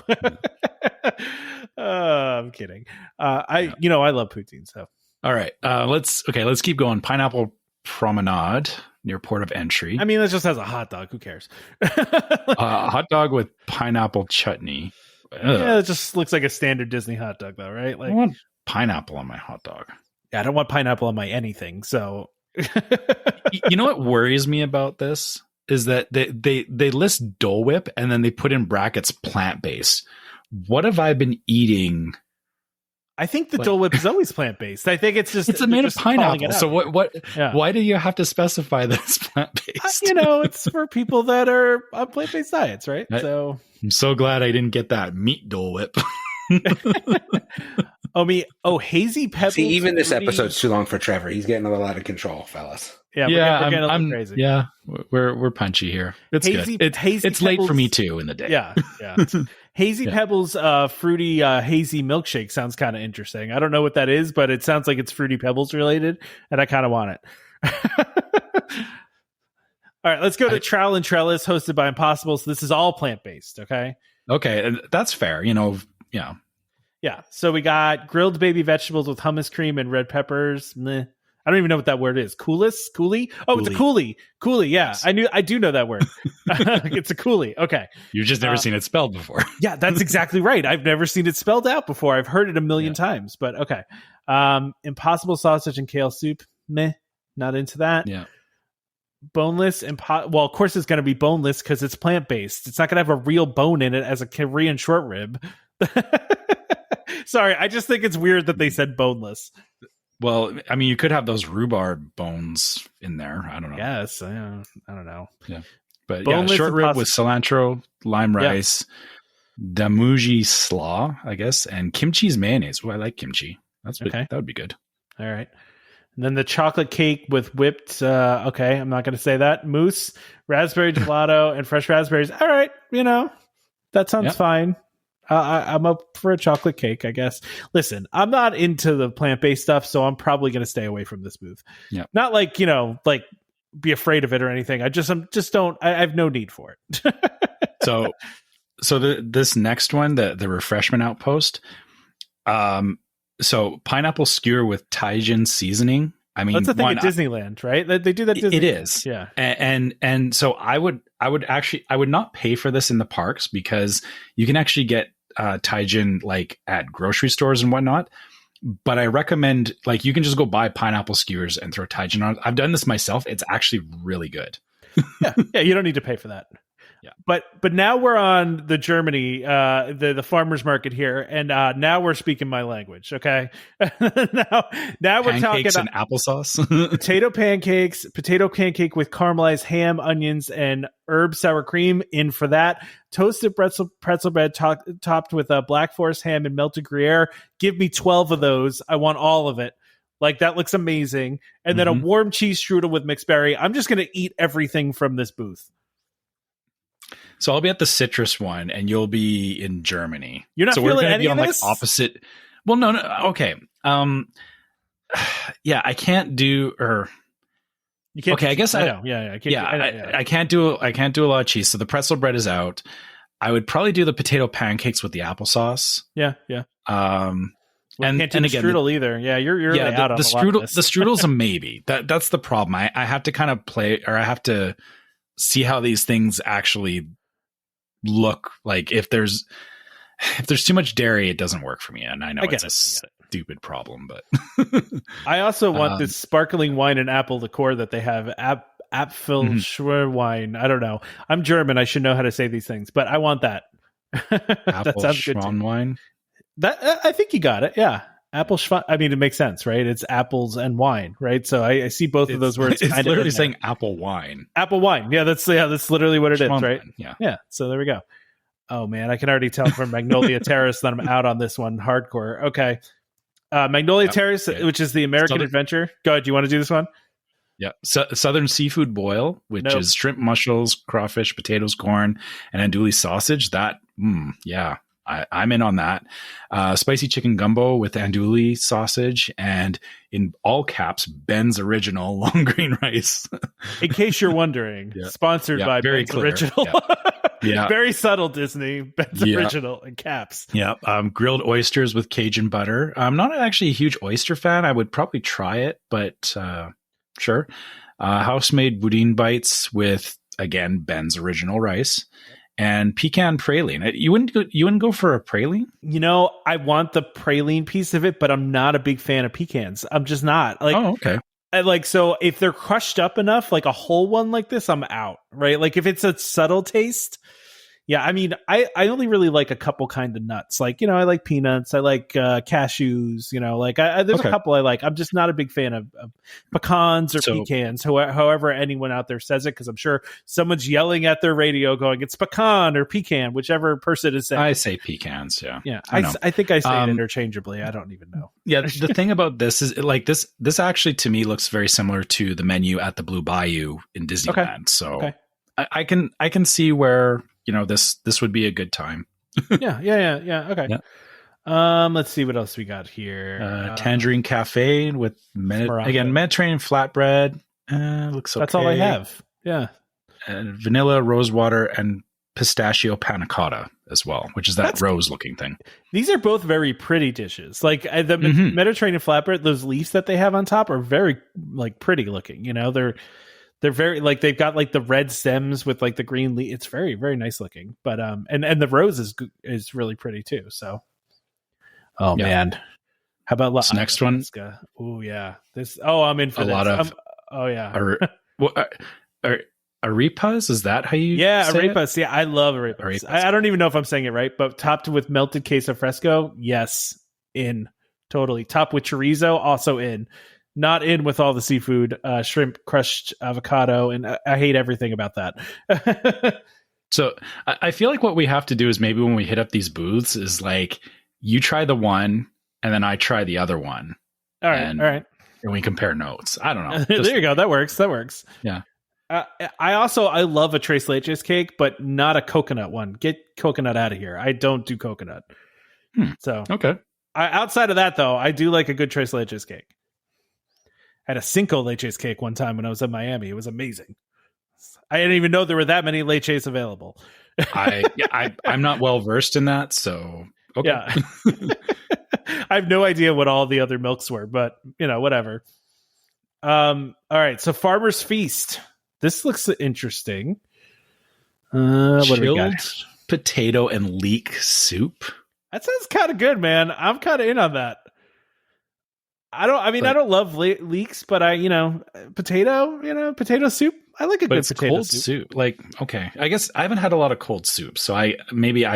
I'm kidding. I love poutine. So. All right. Let's keep going. Pineapple Promenade near port of entry. I mean, it just has a hot dog. Who cares? Hot dog with pineapple chutney. Yeah, it just looks like a standard Disney hot dog, though, right? Like, I want pineapple on my hot dog. Yeah, I don't want pineapple on my anything. So, you know what worries me about this is that they list Dole Whip and then they put in brackets plant based. What have I been eating? I think the Dole Whip is always plant based. I think it's made of pineapple. So what? Yeah. Why do you have to specify that it's plant based? It's for people that are on plant based diets, right? So I'm so glad I didn't get that meat Dole Whip. Hazy pebbles. See, even this episode's too long for Trevor. He's getting a little out of control, fellas. Yeah, we're getting a little crazy. Yeah, we're punchy here. It's good. It's late for me too in the day. Yeah. Hazy Pebbles fruity hazy milkshake sounds kind of interesting. I don't know what that is, but it sounds like it's Fruity Pebbles related, and I kind of want it. All right, let's go to Trowel and Trellis, hosted by Impossible. So this is all plant-based, okay? Okay, that's fair. Yeah. Yeah, so we got grilled baby vegetables with hummus cream and red peppers. Meh. I don't even know what that word is. Coolie? Oh, it's a coolie. Coolie, yeah. Yes. I do know that word. It's a coolie. Okay. You've just never seen it spelled before. Yeah, that's exactly right. I've never seen it spelled out before. I've heard it a million times, but okay. Impossible sausage and kale soup. Meh. Not into that. Yeah. Boneless well, of course it's going to be boneless because it's plant-based. It's not going to have a real bone in it as a Korean short rib. Sorry, I just think it's weird that they said boneless. Well, I mean, you could have those rhubarb bones in there. I don't know. Yes, I don't know. Yeah, but boneless short rib with cilantro, lime rice, damuji slaw, I guess, and kimchi's mayonnaise. Oh, I like kimchi. That would be good. All right. And then the chocolate cake with whipped. Okay, I'm not going to say that. Mousse, raspberry gelato, and fresh raspberries. All right, that sounds fine. I'm up for a chocolate cake, I guess. Listen, I'm not into the plant-based stuff, so I'm probably going to stay away from this booth. Yeah. Not like, be afraid of it or anything. I have no need for it. So this next one, the refreshment outpost, So pineapple skewer with Taijin seasoning. I mean, that's the thing at Disneyland, right? They do that. Disneyland. It is, yeah. And so I would not pay for this in the parks because you can actually get Taijin like at grocery stores and whatnot. But I recommend like you can just go buy pineapple skewers and throw Taijin on. I've done this myself. It's actually really good. yeah, you don't need to pay for that. Yeah. But now we're on the Germany, the farmers market here, and now we're speaking my language. Okay, now we're talking and applesauce, potato pancake with caramelized ham, onions, and herb sour cream. In for that, toasted pretzel bread topped with Black Forest ham and melted Gruyere. Give me 12 of those. I want all of it. Like that looks amazing. And then a warm cheese strudel with mixed berry. I'm just going to eat everything from this booth. So I'll be at the citrus one, and you'll be in Germany. You're not so feeling we're any be on of this? like opposite. Well, no. Okay. Yeah, I can't do. Or you can't. Okay, I guess I know. Yeah. I can't do a lot of cheese. So the pretzel bread is out. I would probably do the potato pancakes with the applesauce. Yeah. And can't do the strudel either. Yeah, you're really out on the strudel. A lot of this. The strudel's a maybe. That's the problem. I have to kind of play, or I have to see how these things actually look. Like if there's too much dairy, it doesn't work for me. And I know it's a stupid problem, but I also want this sparkling wine and apple liqueur that they have. Apfelschwein. I don't know. I'm German. I should know how to say these things, but I want that. That sounds good. Wine. That I think you got it. Yeah. Apfelschwein. I mean, it makes sense, right? It's apples and wine, right? So I see both of those words. It's literally saying apple wine. Apple wine. Yeah, that's literally what it is, right? Wine. Yeah. Yeah. So there we go. Oh man, I can already tell from Magnolia Terrace that I'm out on this one hardcore. Okay. Magnolia Terrace, which is the American Adventure. Go ahead. Do you want to do this one? Yeah. Southern Seafood Boil, which is shrimp, mussels, crawfish, potatoes, corn, and andouille sausage. That, yeah. I'm in on that. Spicy chicken gumbo with andouille sausage, and in all caps, Ben's Original long green rice. In case you're wondering, sponsored by very Ben's clear. Original. Yeah. Very subtle, Disney. Ben's Original in caps. Yeah. Grilled oysters with Cajun butter. I'm not actually a huge oyster fan. I would probably try it, but sure. House-made boudin bites with, again, Ben's Original rice. And pecan praline. You wouldn't go for a praline? You know, I want the praline piece of it, but I'm not a big fan of pecans. I'm just not. Like, oh, okay. So if they're crushed up enough, like a whole one like this, I'm out. Right? Like if it's a subtle taste. Yeah, I mean, I only really like a couple kind of nuts. Like, you know, I like peanuts. I like cashews. You know, like there's a couple I like. I'm just not a big fan of pecans or pecans, however anyone out there says it, because I'm sure someone's yelling at their radio going, it's pecan or pecan, whichever person is saying. I say pecans, yeah. Yeah, I think I say it interchangeably. I don't even know. Yeah, the thing about this is, like, this actually, to me, looks very similar to the menu at the Blue Bayou in Disneyland. Okay. So I can see where, you know, this would be a good time. Yeah. Okay. Yeah. Let's see what else we got here. Tangerine Cafe with Mediterranean flatbread. Looks okay. That's all I have. Yeah. And vanilla, rosewater, and pistachio panna cotta as well, which is that rose-looking thing. These are both very pretty dishes. Like the Mediterranean flatbread, those leaves that they have on top are very like pretty looking. You know, they're very, like, they've got like the red stems with like the green leaf. It's very, very nice looking. But and the rose is really pretty too. So, man, how about this next one? Oh yeah, I'm in for a lot of. Arepas, is that how you? Yeah, say arepas. Yeah, I love arepas. I don't even know if I'm saying it right, but topped with melted queso fresco. Yes, in totally. Topped with chorizo, also in. Not in with all the seafood, shrimp, crushed avocado, and I hate everything about that. So I feel like what we have to do is maybe when we hit up these booths is like you try the one and then I try the other one. All right. And we compare notes. I don't know. There you go. That works. Yeah. I love a tres leches cake, but not a coconut one. Get coconut out of here. I don't do coconut. So okay. Outside of that, though, I do like a good tres leches cake. I had a cinco leches cake one time when I was in Miami. It was amazing. I didn't even know there were that many leches available. I'm not well versed in that, so okay. Yeah. I have no idea what all the other milks were, but whatever. All right, so Farmer's Feast. This looks interesting. What do we got? Potato and leek soup. That sounds kind of good, man. I'm kind of in on that. I don't love leeks, but potato soup. I like a good potato cold soup. Like, okay, I guess I haven't had a lot of cold soup, so I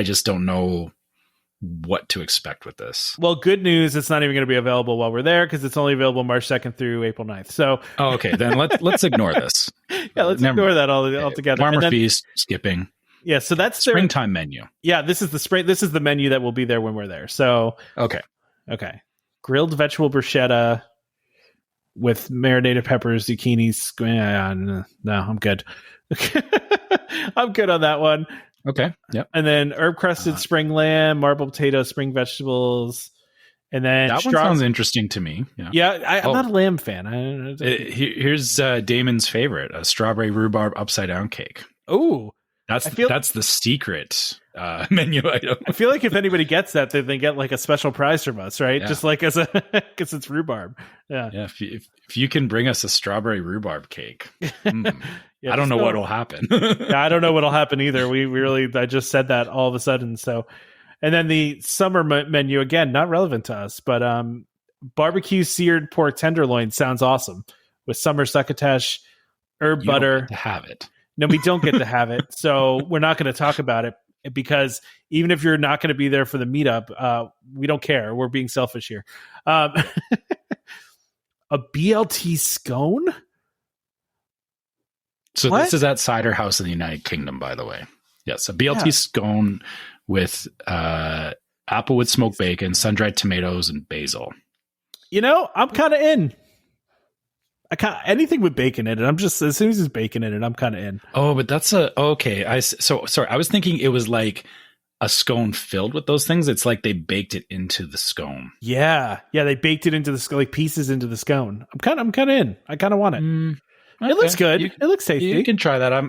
just don't know what to expect with this. Well, good news, it's not even going to be available while we're there because it's only available March 2nd through April 9th. So, okay, then let's ignore this. Yeah, let's ignore that altogether. Farmer Feast, skipping. Yeah, so that's springtime menu. Yeah, this is the menu that will be there when we're there. So, okay. Grilled vegetable bruschetta with marinated peppers, zucchinis. No, I'm good. I'm good on that one. Okay. Yep. And then herb crusted spring lamb, marbled potato, spring vegetables, and then that one sounds interesting to me. Yeah, I'm not a lamb fan. Here's Damon's favorite: a strawberry rhubarb upside down cake. Oh, that's the secret menu item. I feel like if anybody gets that, they get like a special prize from us, right? Yeah. Just like because it's rhubarb. Yeah. Yeah. If you can bring us a strawberry rhubarb cake. Yeah, I don't know what will happen. Yeah, I don't know what will happen either. I just said that all of a sudden. So, and then the summer menu, again, not relevant to us, but barbecue seared pork tenderloin sounds awesome with summer succotash, herb butter. Don't get to have it. No, we don't get to have it. So we're not going to talk about it because even if you're not going to be there for the meetup, we don't care. We're being selfish here. A BLT scone? So what? This is at Cider House in the United Kingdom, by the way. Yes, a BLT scone with applewood smoked bacon, sun-dried tomatoes, and basil. I'm kind of in. Anything with bacon in it. I'm just, as soon as there's bacon in it, I'm kind of in. Oh, but that's okay. Sorry. I was thinking it was like a scone filled with those things. It's like they baked it into the scone. Yeah, they baked it into the scone, like pieces into the scone. I'm kind of in. I kind of want it. Okay. It looks good. It looks tasty. You can try that. I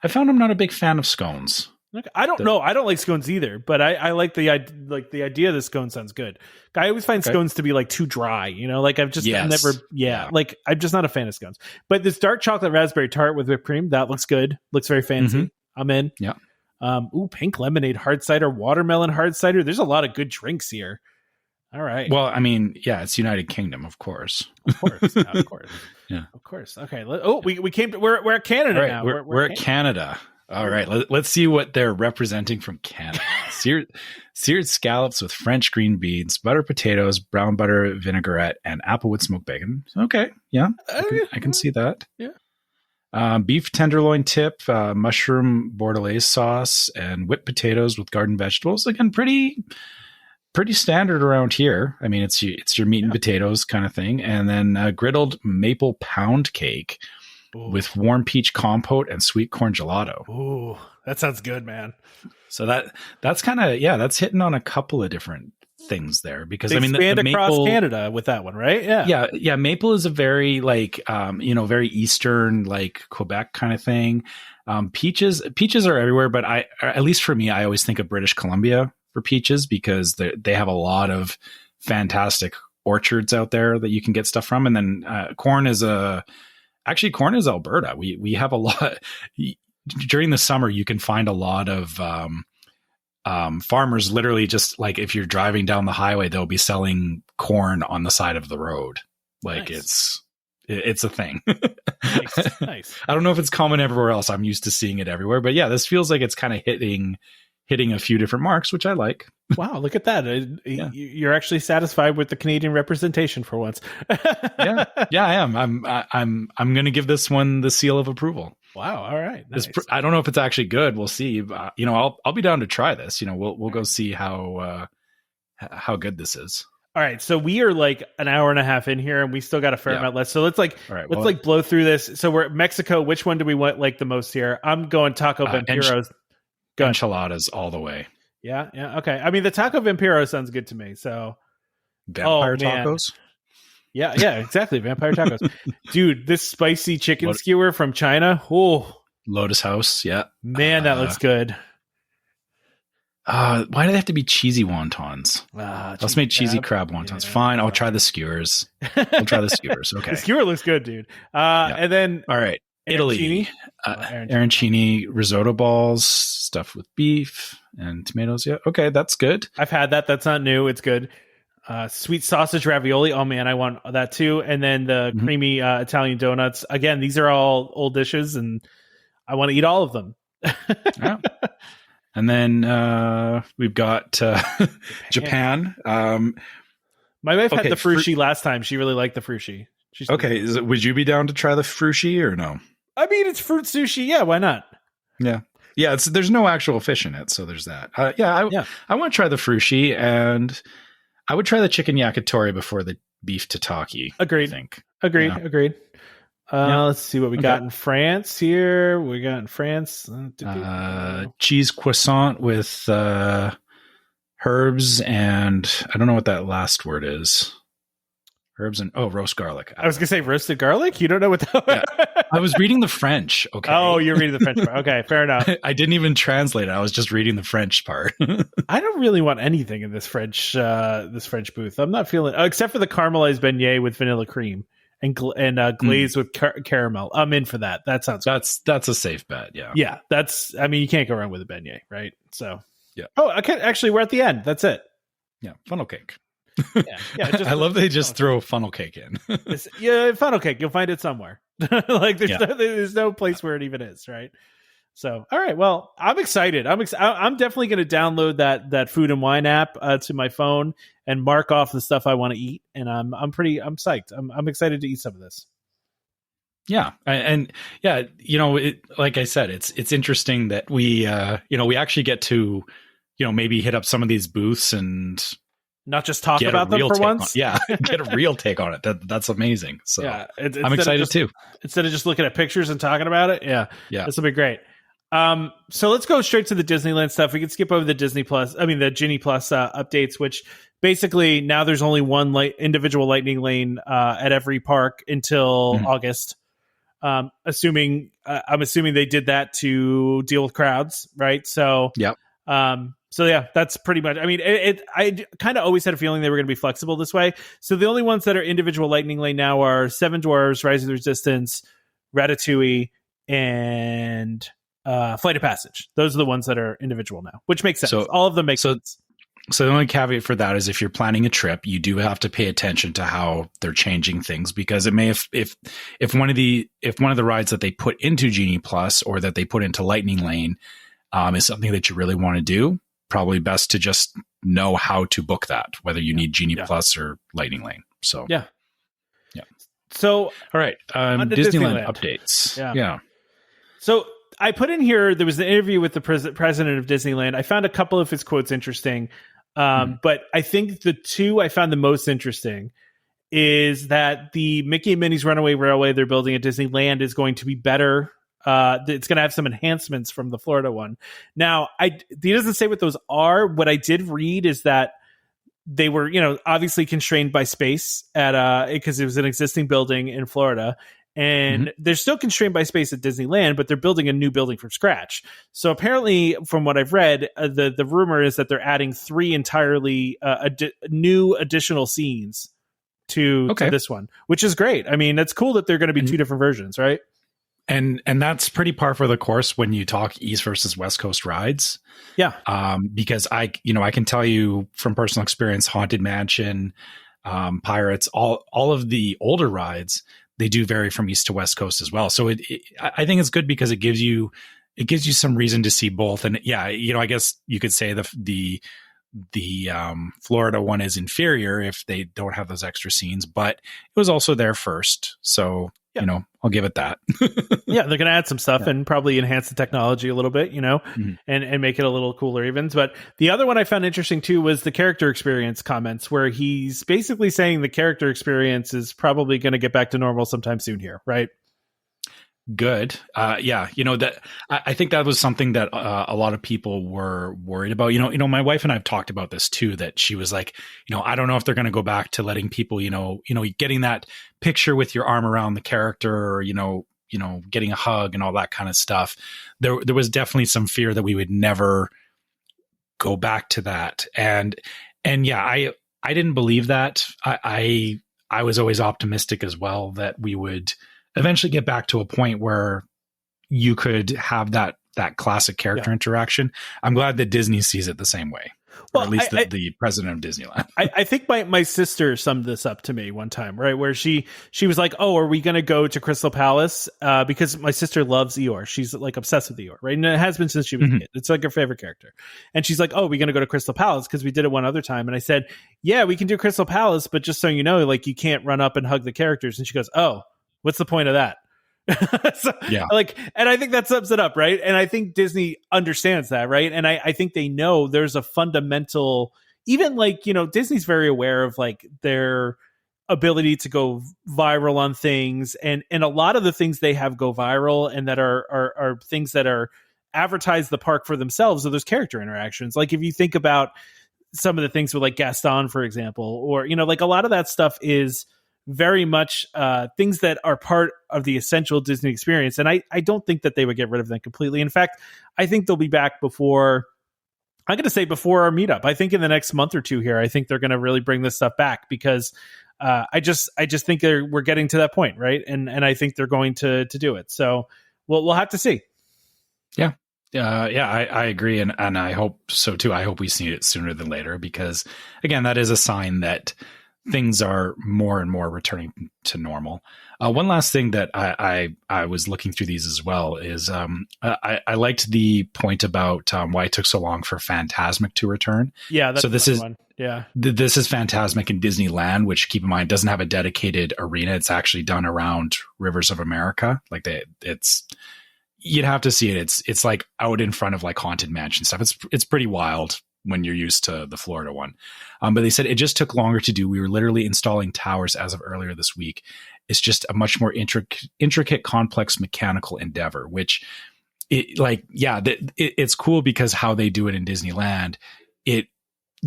found I'm not a big fan of scones. Okay. I don't know. I don't like scones either, but I like the idea of the scone sounds good. I always find scones to be like too dry, like I'm just like I'm just not a fan of scones. But this dark chocolate raspberry tart with whipped cream, that looks good. Looks very fancy. Mm-hmm. I'm in. Yeah. Pink lemonade hard cider, watermelon hard cider. There's a lot of good drinks here. All right. Well, I mean, yeah, it's United Kingdom, of course. Of course. Of course. Yeah. Of course. Okay. We came to we're at Canada now. We're at Canada. All right. Let's see what they're representing from Canada. Seared scallops with French green beans, butter potatoes, brown butter vinaigrette, and applewood smoked bacon. Okay. Yeah. I can see that. Yeah. Beef tenderloin tip, mushroom bordelaise sauce, and whipped potatoes with garden vegetables. Again, pretty standard around here. I mean, it's your meat and potatoes kind of thing. And then griddled maple pound cake with warm peach compote and sweet corn gelato. Ooh, that sounds good, man. So that's kind of, that's hitting on a couple of different things there because they the across maple, Canada with that one, right? Yeah. Maple is a very very Eastern, like Quebec kind of thing. Peaches are everywhere, but at least for me, I always think of British Columbia for peaches because they have a lot of fantastic orchards out there that you can get stuff from. And then corn is Alberta. We have a lot during the summer. You can find a lot of farmers literally just like if you're driving down the highway, they'll be selling corn on the side of the road. Like nice. It's a thing. Nice. I don't know if it's common everywhere else. I'm used to seeing it everywhere, but yeah, this feels like it's kind of hitting a few different marks, which I like. Wow, look at that. You're actually satisfied with the Canadian representation for once. Yeah, I am. I'm going to give this one the seal of approval. Wow, all right. Nice. I don't know if it's actually good. We'll see. I'll be down to try this. We'll go see how good this is. All right, so we are like an hour and a half in here, and we still got a fair amount left. So let's blow through this. So we're at Mexico. Which one do we want like the most here? I'm going Taco Vampiros. Enchiladas all the way. Yeah. Okay. I mean, the Taco Vampiro sounds good to me. So vampire tacos. Yeah, exactly. Vampire tacos. Dude, this spicy chicken skewer from China. Oh, Lotus House. Yeah. Man, that looks good. Why do they have to be cheesy wontons? Let's make cheesy crab wontons. Yeah. Fine, I'll try the skewers. Okay. The skewer looks good, dude. And then all right, Italy. Arancini risotto balls stuffed with beef and tomatoes. Yeah, okay, that's good. I've had that. That's not new. It's good. Sweet sausage ravioli. Oh man, I want that too. And then the creamy Italian donuts. Again, these are all old dishes, and I want to eat all of them. Yeah. And then we've got Japan. My wife had the frushi last time. She really liked the frushi. Okay, would you be down to try the frushi or no? I mean, it's fruit sushi. Yeah, why not? Yeah. There's no actual fish in it, so there's that. I want to try the frushi, and I would try the chicken yakitori before the beef tataki. Agreed. I think. Agreed. Let's see what we got in France here. We got in France cheese croissant with herbs and I don't know what that last word is. Herbs and roast garlic. I was gonna say roasted garlic. You don't know what that? I was reading the French. Okay. Oh, you're reading the French part. Okay, fair enough. I didn't even translate it. I was just reading the French part. I don't really want anything in this French booth. I'm not feeling except for the caramelized beignet with vanilla cream and glazed with caramel. I'm in for that. That sounds good. That's a safe bet. Yeah. Yeah. I mean, you can't go wrong with a beignet, right? So yeah. Oh, okay. Actually, we're at the end. That's it. Yeah. Funnel cake. Yeah. I love they just throw funnel cake in. Funnel cake. You'll find it somewhere. Like there's no place where it even is, right? So, all right. Well, I'm excited. I'm definitely going to download that Food and Wine app to my phone and mark off the stuff I want to eat. And I'm psyched. I'm excited to eat some of this. Yeah. And yeah, like I said, it's interesting that we actually get to, maybe hit up some of these booths and not just talk about them for once. Get a real take on it. That's amazing. So yeah, I'm excited too. Instead of just looking at pictures and talking about it. Yeah. This will be great. So let's go straight to the Disneyland stuff. We can skip over the Genie Plus updates, which basically now there's only one individual lightning lane at every park until August. I'm assuming they did that to deal with crowds, right? So so yeah, that's pretty much. I mean, I kind of always had a feeling they were going to be flexible this way. So the only ones that are individual lightning lane now are Seven Dwarfs, Rise of the Resistance, Ratatouille, and Flight of Passage. Those are the ones that are individual now, which makes sense. So, all of them make sense. So the only caveat for that is if you're planning a trip, you do have to pay attention to how they're changing things, because it may if one of the rides that they put into Genie Plus or that they put into Lightning Lane is something that you really want to do, probably best to just know how to book that, whether you need Genie Plus or Lightning Lane. So yeah. So all right, Disneyland updates. Yeah. So I put in here, there was an interview with the president of Disneyland. I found a couple of his quotes interesting. But I think the two I found the most interesting is that the Mickey and Minnie's Runaway Railway they're building at Disneyland is going to be better. It's going to have some enhancements from the Florida one. Now, he doesn't say what those are. What I did read is that they were, obviously constrained by space because it was an existing building in Florida. And they're still constrained by space at Disneyland, but they're building a new building from scratch. So apparently, from what I've read, the rumor is that they're adding 3 entirely new additional scenes to this one, which is great. I mean, it's cool that they're going to be 2 different versions, right? And that's pretty par for the course when you talk East versus West Coast rides. Yeah. Because I can tell you from personal experience, Haunted Mansion, Pirates, all of the older rides, they do vary from East to West Coast as well. So I think it's good because it gives you some reason to see both. And I guess you could say the Florida one is inferior if they don't have those extra scenes, but it was also there first. So, I'll give it that. Yeah, they're going to add some stuff and probably enhance the technology a little bit, and make it a little cooler even. But the other one I found interesting too was the character experience comments, where he's basically saying the character experience is probably going to get back to normal sometime soon here, right? Good. That I think that was something that a lot of people were worried about. My wife and I have talked about this too, that she was like, I don't know if they're going to go back to letting people, getting that picture with your arm around the character or, getting a hug and all that kind of stuff. There was definitely some fear that we would never go back to that. And yeah, I didn't believe that. I was always optimistic as well that we would eventually get back to a point where you could have that classic character interaction. I'm glad that Disney sees it the same way. Well, or at least the president of Disneyland. I think my sister summed this up to me one time, right? Where she was like, "Oh, are we going to go to Crystal Palace?" Because my sister loves Eeyore. She's like obsessed with Eeyore, right? And it has been since she was a kid. It's like her favorite character. And she's like, "Oh, are we going to go to Crystal Palace?" Because we did it one other time. And I said, "Yeah, we can do Crystal Palace, but just so you know, like you can't run up and hug the characters." And she goes, "Oh, what's the point of that?" So, and I think that sums it up, right? And I think Disney understands that, right? And I think they know there's a fundamental, even like, Disney's very aware of like their ability to go viral on things, and a lot of the things they have go viral and that are things that are advertise the park for themselves are those character interactions. Like if you think about some of the things with like Gaston, for example, or like a lot of that stuff is very much things that are part of the essential Disney experience. And I don't think that they would get rid of them completely. In fact, I think they'll be back before our meetup. I think in the next month or two here, I think they're going to really bring this stuff back because I just think we're getting to that point. Right. And I think they're going to do it. So we'll have to see. Yeah. I agree. And I hope so too. I hope we see it sooner than later, because again, that is a sign that things are more and more returning to normal. One last thing that I was looking through these as well is I liked the point about why it took so long for Fantasmic to return. Yeah, that's so this is one. Yeah, this is Fantasmic in Disneyland, which, keep in mind, doesn't have a dedicated arena. It's actually done around Rivers of America. Like you'd have to see it. It's like out in front of like Haunted Mansion stuff. It's pretty wild when you're used to the Florida one. But they said it just took longer to do. We were literally installing towers as of earlier this week. It's just a much more intricate, complex mechanical endeavor, which it's cool because how they do it in Disneyland,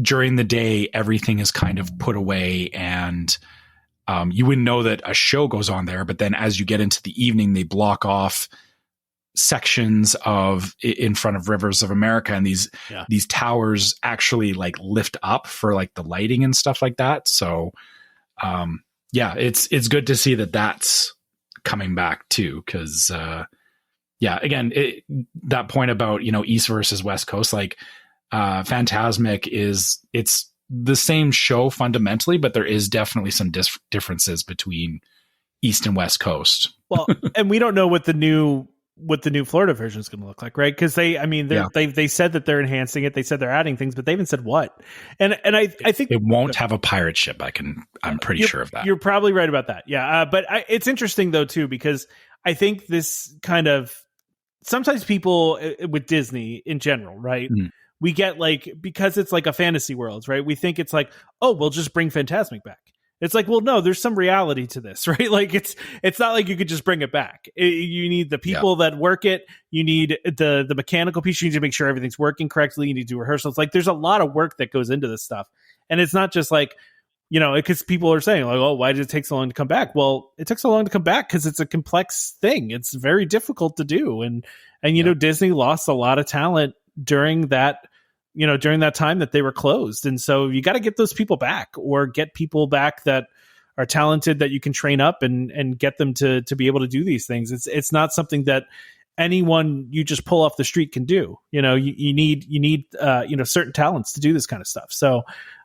during the day, everything is kind of put away and you wouldn't know that a show goes on there. But then as you get into the evening, they block off sections in front of Rivers of America, and these towers actually like lift up for like the lighting and stuff like that. So it's good to see that that's coming back too, because again, that point about East versus West Coast, like Fantasmic it's the same show fundamentally, but there is definitely some differences between East and West Coast. Well, and we don't know what the new Florida version is going to look like, right? Because they said that they're enhancing it. They said they're adding things, but they haven't said what. And I think it won't have a pirate ship. I'm pretty sure of that. You're probably right about that. Yeah. But it's interesting though too, because I think this kind of, sometimes people with Disney in general, right? We get like, because it's like a fantasy world, right? We think it's like, oh, we'll just bring Fantasmic back. It's like, well, no, there's some reality to this, right? Like it's not like you could just bring it back. You need the people that work it. You need the mechanical piece. You need to make sure everything's working correctly. You need to do rehearsals. Like there's a lot of work that goes into this stuff. And it's not just like, because people are saying like, oh, why did it take so long to come back? Well, it took so long to come back because it's a complex thing. It's very difficult to do. And Disney lost a lot of talent during that time that they were closed. And so you got to get those people back, or get people back that are talented that you can train up and get them to be able to do these things. It's not something that anyone you just pull off the street can do. You need certain talents to do this kind of stuff. So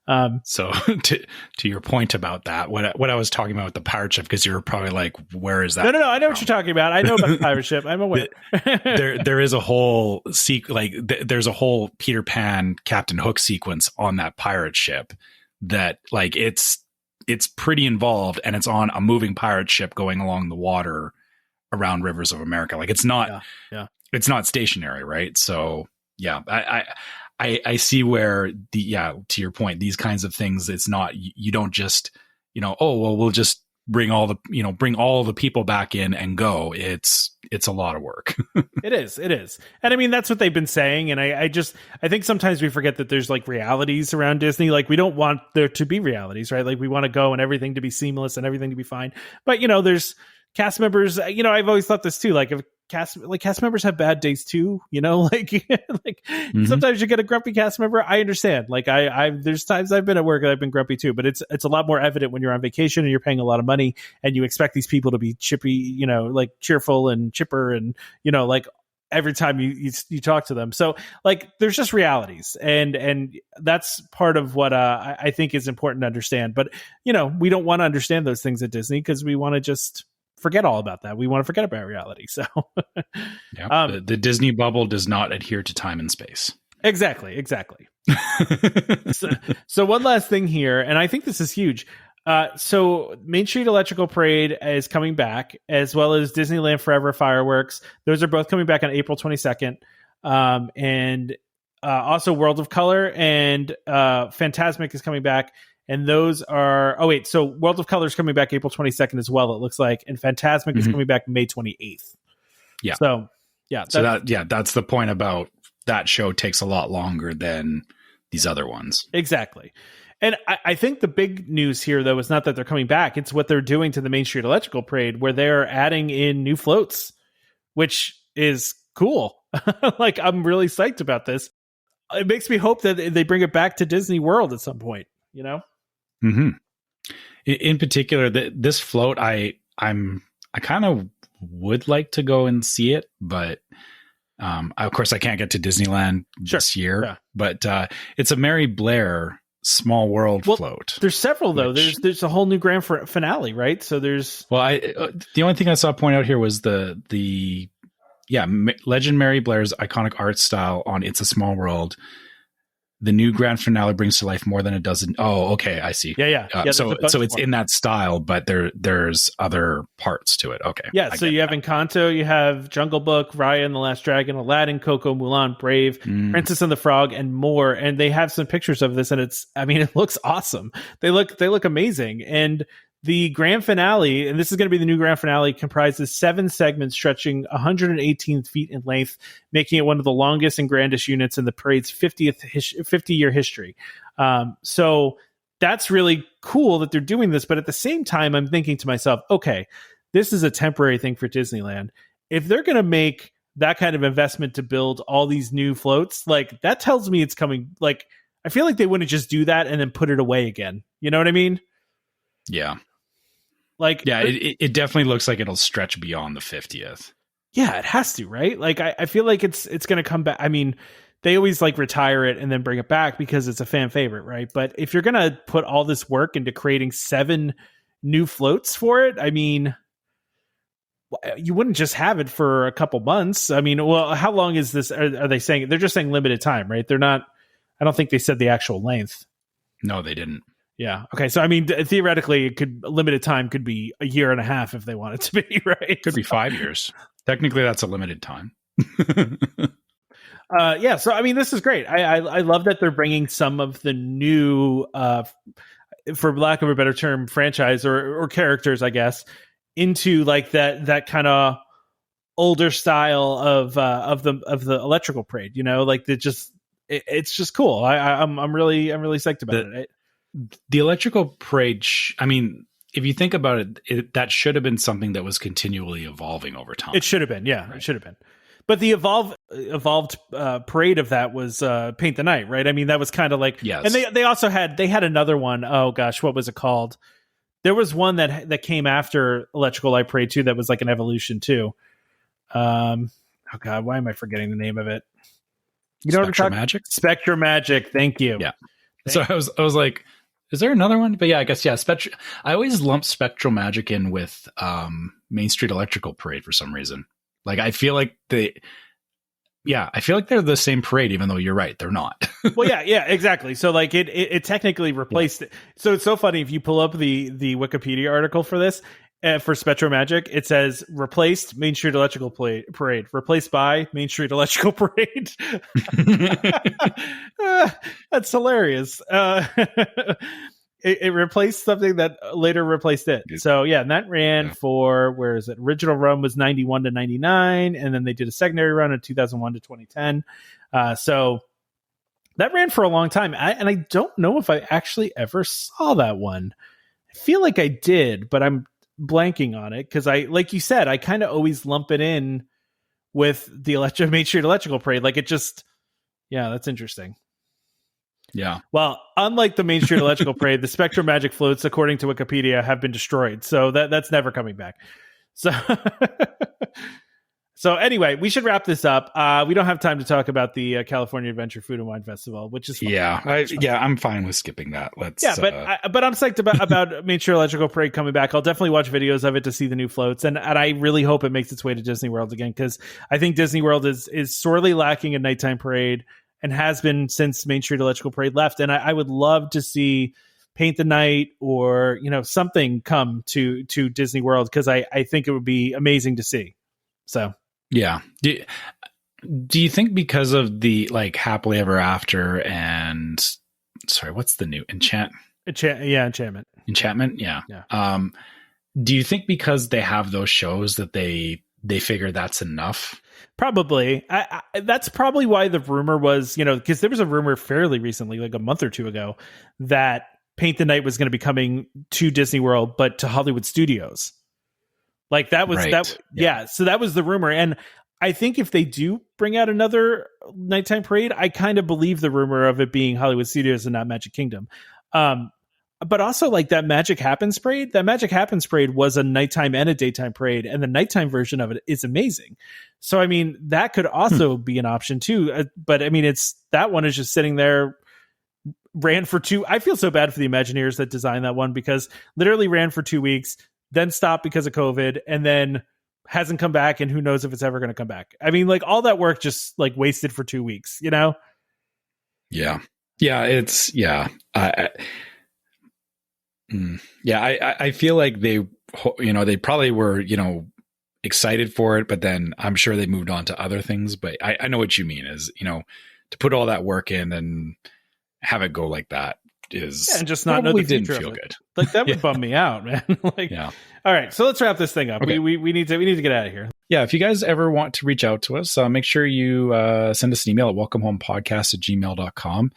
to your point about that, what I was talking about with the pirate ship, because you're probably like, where is that? No, I know what you're talking about. I know about the pirate ship. I'm aware. there is a whole there's a whole Peter Pan Captain Hook sequence on that pirate ship that like it's pretty involved, and it's on a moving pirate ship going along the water around Rivers of America. Like it's not it's not stationary, right? So I see where to your point, these kinds of things, it's not, you don't just, we'll just bring all the people back in and go. It's a lot of work. It is. And I mean, that's what they've been saying. And I think sometimes we forget that there's like realities around Disney. Like we don't want there to be realities, right? Like we want to go and everything to be seamless and everything to be fine. But, there's cast members, I've always thought this too. Like if cast members have bad days too, sometimes you get a grumpy cast member. I understand. Like there's times I've been at work and I've been grumpy too, but it's a lot more evident when you're on vacation and you're paying a lot of money and you expect these people to be chippy, like cheerful and chipper and, like every time you talk to them. So like, there's just realities and that's part of what I think is important to understand. But, we don't want to understand those things at Disney because we want to just forget all about that. We want to forget about reality. So the Disney bubble does not adhere to time and space. Exactly. So one last thing here, and I think this is huge. So Main Street Electrical Parade is coming back, as well as Disneyland Forever fireworks. Those are both coming back on April 22nd. And also World of Color and Fantasmic is coming back. And those are, so World of Color is coming back April 22nd as well, it looks like. And Fantasmic is coming back May 28th. Yeah. So, that's the point about that show takes a lot longer than these other ones. Exactly. And I think the big news here, though, is not that they're coming back. It's what they're doing to the Main Street Electrical Parade, where they're adding in new floats, which is cool. Like, I'm really psyched about this. It makes me hope that they bring it back to Disney World at some point, Mm-hmm. In particular, this float, I kind of would like to go and see it, but of course I can't get to Disneyland this year. But it's a Mary Blair Small World float. There's several though. There's a whole new grand finale, right? So there's the only thing I saw point out here was the Legend Mary Blair's iconic art style on It's a Small World. The new grand finale brings to life more than a dozen. Oh, okay, I see. Yeah. So it's in that style, but there's other parts to it. Okay. Yeah. So you have Encanto, you have Jungle Book, Raya and the Last Dragon, Aladdin, Coco, Mulan, Brave, Princess and the Frog, and more. And they have some pictures of this, and it looks awesome. They look amazing. And the grand finale, and this is going to be the new grand finale, comprises 7 segments stretching 118 feet in length, making it one of the longest and grandest units in the parade's 50-year history. So that's really cool that they're doing this. But at the same time, I'm thinking to myself, okay, this is a temporary thing for Disneyland. If they're going to make that kind of investment to build all these new floats, like that tells me it's coming. Like, I feel like they wouldn't just do that and then put it away again. You know what I mean? Yeah. It definitely looks like it'll stretch beyond the 50th. Yeah, it has to, right? Like, I feel like it's going to come back. I mean, they always like retire it and then bring it back because it's a fan favorite, right? But if you're going to put all this work into creating 7 new floats for it, I mean, you wouldn't just have it for a couple months. I mean, well, how long is this? Are they saying? They're just saying limited time, right? They're not. I don't think they said the actual length. No, they didn't. Yeah. Okay. So, I mean, theoretically, limited time could be a year and a half if they want it to be, right? Could be 5 years. Technically, that's a limited time. Yeah. So, I mean, this is great. I love that they're bringing some of the new, for lack of a better term, franchise or characters, I guess, into like that kind of older style of the electrical parade. Like it's just cool. I'm really psyched about it. The electrical parade, I mean, if you think about it, that should have been something that was continually evolving over time. It should have been, yeah, right? It should have been. But the evolved parade of that was Paint the Night, right? I mean, that was kind of like, yes. And they also had another one. Oh gosh, what was it called? There was one that came after Electrical Light Parade too. That was like an evolution too. Oh God, why am I forgetting the name of it? You know Spectrum Magic? Spectrum Magic. Thank you. Yeah. So I was like, is there another one? But yeah, I guess, yeah. I always lump Spectral Magic in with Main Street Electrical Parade for some reason. Like, I feel like they're the same parade, even though you're right, they're not. Well, yeah, exactly. So like it technically replaced it. So it's so funny if you pull up the Wikipedia article for this, for Spectro Magic, it says replaced Main Street Electrical Parade, replaced by Main Street Electrical Parade. That's hilarious. It replaced something that later replaced it. So yeah, and that ran for, where is it? Original run was 91 to 99, and then they did a secondary run in 2001 to 2010. So that ran for a long time, and I don't know if I actually ever saw that one. I feel like I did, but I'm blanking on it because like you said, I kind of always lump it in with the Main Street Electrical Parade. Like it just, yeah, that's interesting. Yeah. Well, unlike the Main Street Electrical Parade, the Spectrum Magic floats, according to Wikipedia, have been destroyed. So that's never coming back. So, so anyway, we should wrap this up. We don't have time to talk about the California Adventure Food and Wine Festival, which is fun. I'm fine with skipping that. Let's. Yeah, but I'm psyched about Main Street Electrical Parade coming back. I'll definitely watch videos of it to see the new floats, and I really hope it makes its way to Disney World again, because I think Disney World is sorely lacking a nighttime parade, and has been since Main Street Electrical Parade left. And I would love to see Paint the Night or something come to Disney World, because I think it would be amazing to see. So. Yeah. Do you think because of the Happily Ever After and what's the new Enchantment? Yeah. Do you think because they have those shows that they figure that's enough? Probably. That's probably why the rumor was, because there was a rumor fairly recently, like a month or two ago, that Paint the Night was going to be coming to Disney World, but to Hollywood Studios. Like that was that. Yeah. So that was the rumor. And I think if they do bring out another nighttime parade, I kind of believe the rumor of it being Hollywood Studios and not Magic Kingdom. But also that Magic Happens parade, was a nighttime and a daytime parade. And the nighttime version of it is amazing. So, I mean, that could also be an option too. But I mean, that one is just sitting there, ran for I feel so bad for the Imagineers that designed that one, because literally ran for 2 weeks, then stopped because of COVID, and then hasn't come back, and who knows if it's ever going to come back. I mean, all that work just wasted for 2 weeks, Yeah. Yeah. I feel like they probably were, excited for it, but then I'm sure they moved on to other things. But I know what you mean is, to put all that work in and have it go like that is, and just not know the future. Didn't feel good. That would bum me out, man. Yeah. All right, so let's wrap this thing up. Okay. We need to get out of here. Yeah, if you guys ever want to reach out to us, make sure you send us an email at welcomehomepodcast@gmail.com.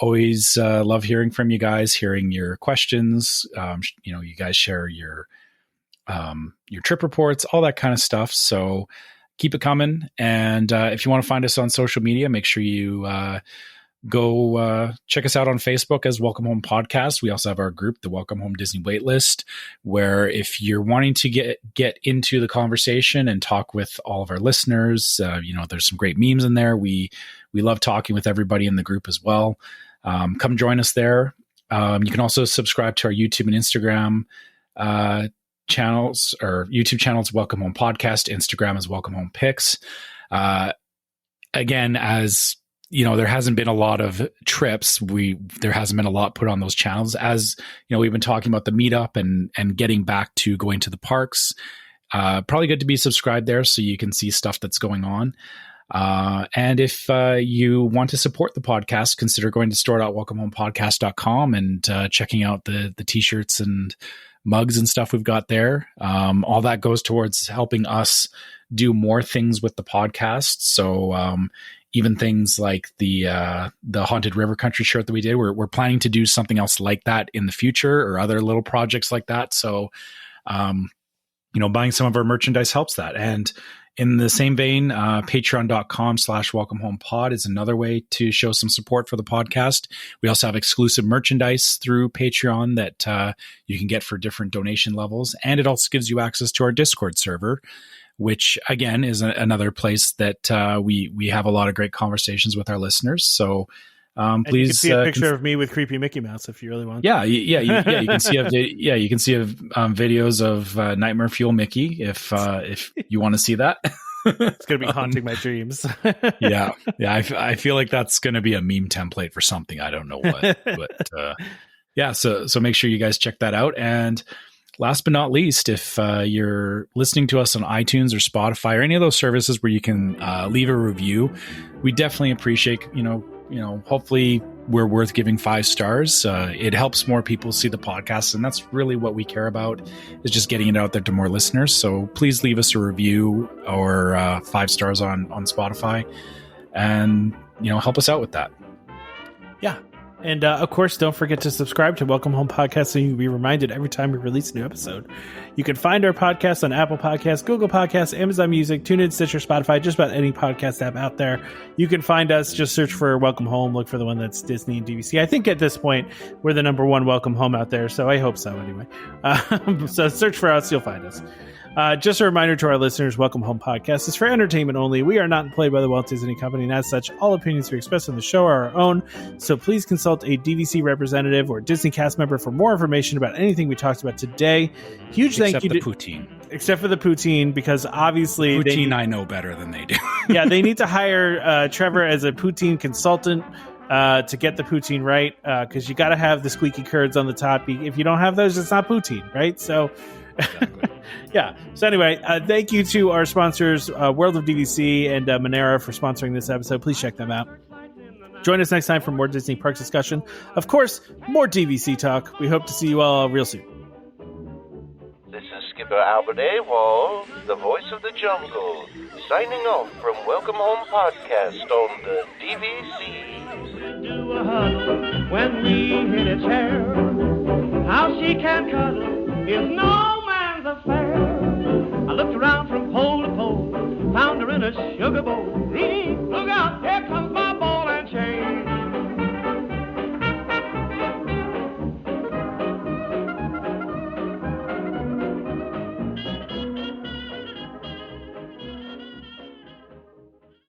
Always love hearing from you guys, hearing your questions. You guys share your trip reports, all that kind of stuff. So keep it coming. And if you want to find us on social media, make sure you go check us out on Facebook as Welcome Home Podcast. We also have our group, the Welcome Home Disney Waitlist, where if you're wanting to get into the conversation and talk with all of our listeners, there's some great memes in there. We love talking with everybody in the group as well. Come join us there. You can also subscribe to our YouTube and Instagram channels, or YouTube channels, Welcome Home Podcast. Instagram is Welcome Home Pics. Again, as there hasn't been a lot of trips. There hasn't been a lot put on those channels. As we've been talking about the meetup and getting back to going to the parks. Probably good to be subscribed there so you can see stuff that's going on. And if you want to support the podcast, consider going to store.welcomehomepodcast.com and checking out the t-shirts and mugs and stuff we've got there. All that goes towards helping us do more things with the podcast. So even things like the Haunted River Country shirt that we did, we're planning to do something else like that in the future, or other little projects like that. So, buying some of our merchandise helps that. And in the same vein, patreon.com/welcomehomepod is another way to show some support for the podcast. We also have exclusive merchandise through Patreon that you can get for different donation levels. And it also gives you access to our Discord server, which again is another place that we have a lot of great conversations with our listeners. So please you can see a picture of me with creepy Mickey Mouse if you really want. You can see videos of Nightmare Fuel Mickey if you want to see that. It's gonna be haunting my dreams. yeah. I feel like that's gonna be a meme template for something. I don't know what, but So make sure you guys check that out. And last but not least, if you're listening to us on iTunes or Spotify or any of those services where you can leave a review, we definitely appreciate, hopefully we're worth giving 5 stars. It helps more people see the podcast, and that's really what we care about, is just getting it out there to more listeners. So please leave us a review or 5 stars on Spotify, and help us out with that. Yeah. And of course, don't forget to subscribe to Welcome Home Podcast so you can be reminded every time we release a new episode. You can find our podcast on Apple Podcasts, Google Podcasts, Amazon Music, TuneIn, Stitcher, Spotify, just about any podcast app out there. You can find us, just search for Welcome Home, look for the one that's Disney and DVC. I think at this point, we're the number one Welcome Home out there, so I hope so anyway. So search for us, you'll find us. Just a reminder to our listeners, Welcome Home Podcast is for entertainment only. We are not employed by the Walt Disney Company, and as such, all opinions we express on the show are our own. So please consult a DVC representative or Disney cast member for more information about anything we talked about today. Huge thank you to poutine. Except for the poutine, because obviously I know better than they do. Yeah, they need to hire Trevor as a poutine consultant to get the poutine right, because you got to have the squeaky curds on the top. If you don't have those, it's not poutine, right? So. Exactly. Yeah. So anyway, thank you to our sponsors, World of DVC and Monera, for sponsoring this episode. Please check them out. Join us next time for more Disney Parks discussion. Of course, more DVC talk. We hope to see you all real soon. This is Skipper Albert Awol, the voice of the jungle, signing off from Welcome Home Podcast on the DVC. Do a huddle when we hit its hair. How she can cuddle is no man's affair. I looked around from pole to pole, found her in a sugar bowl.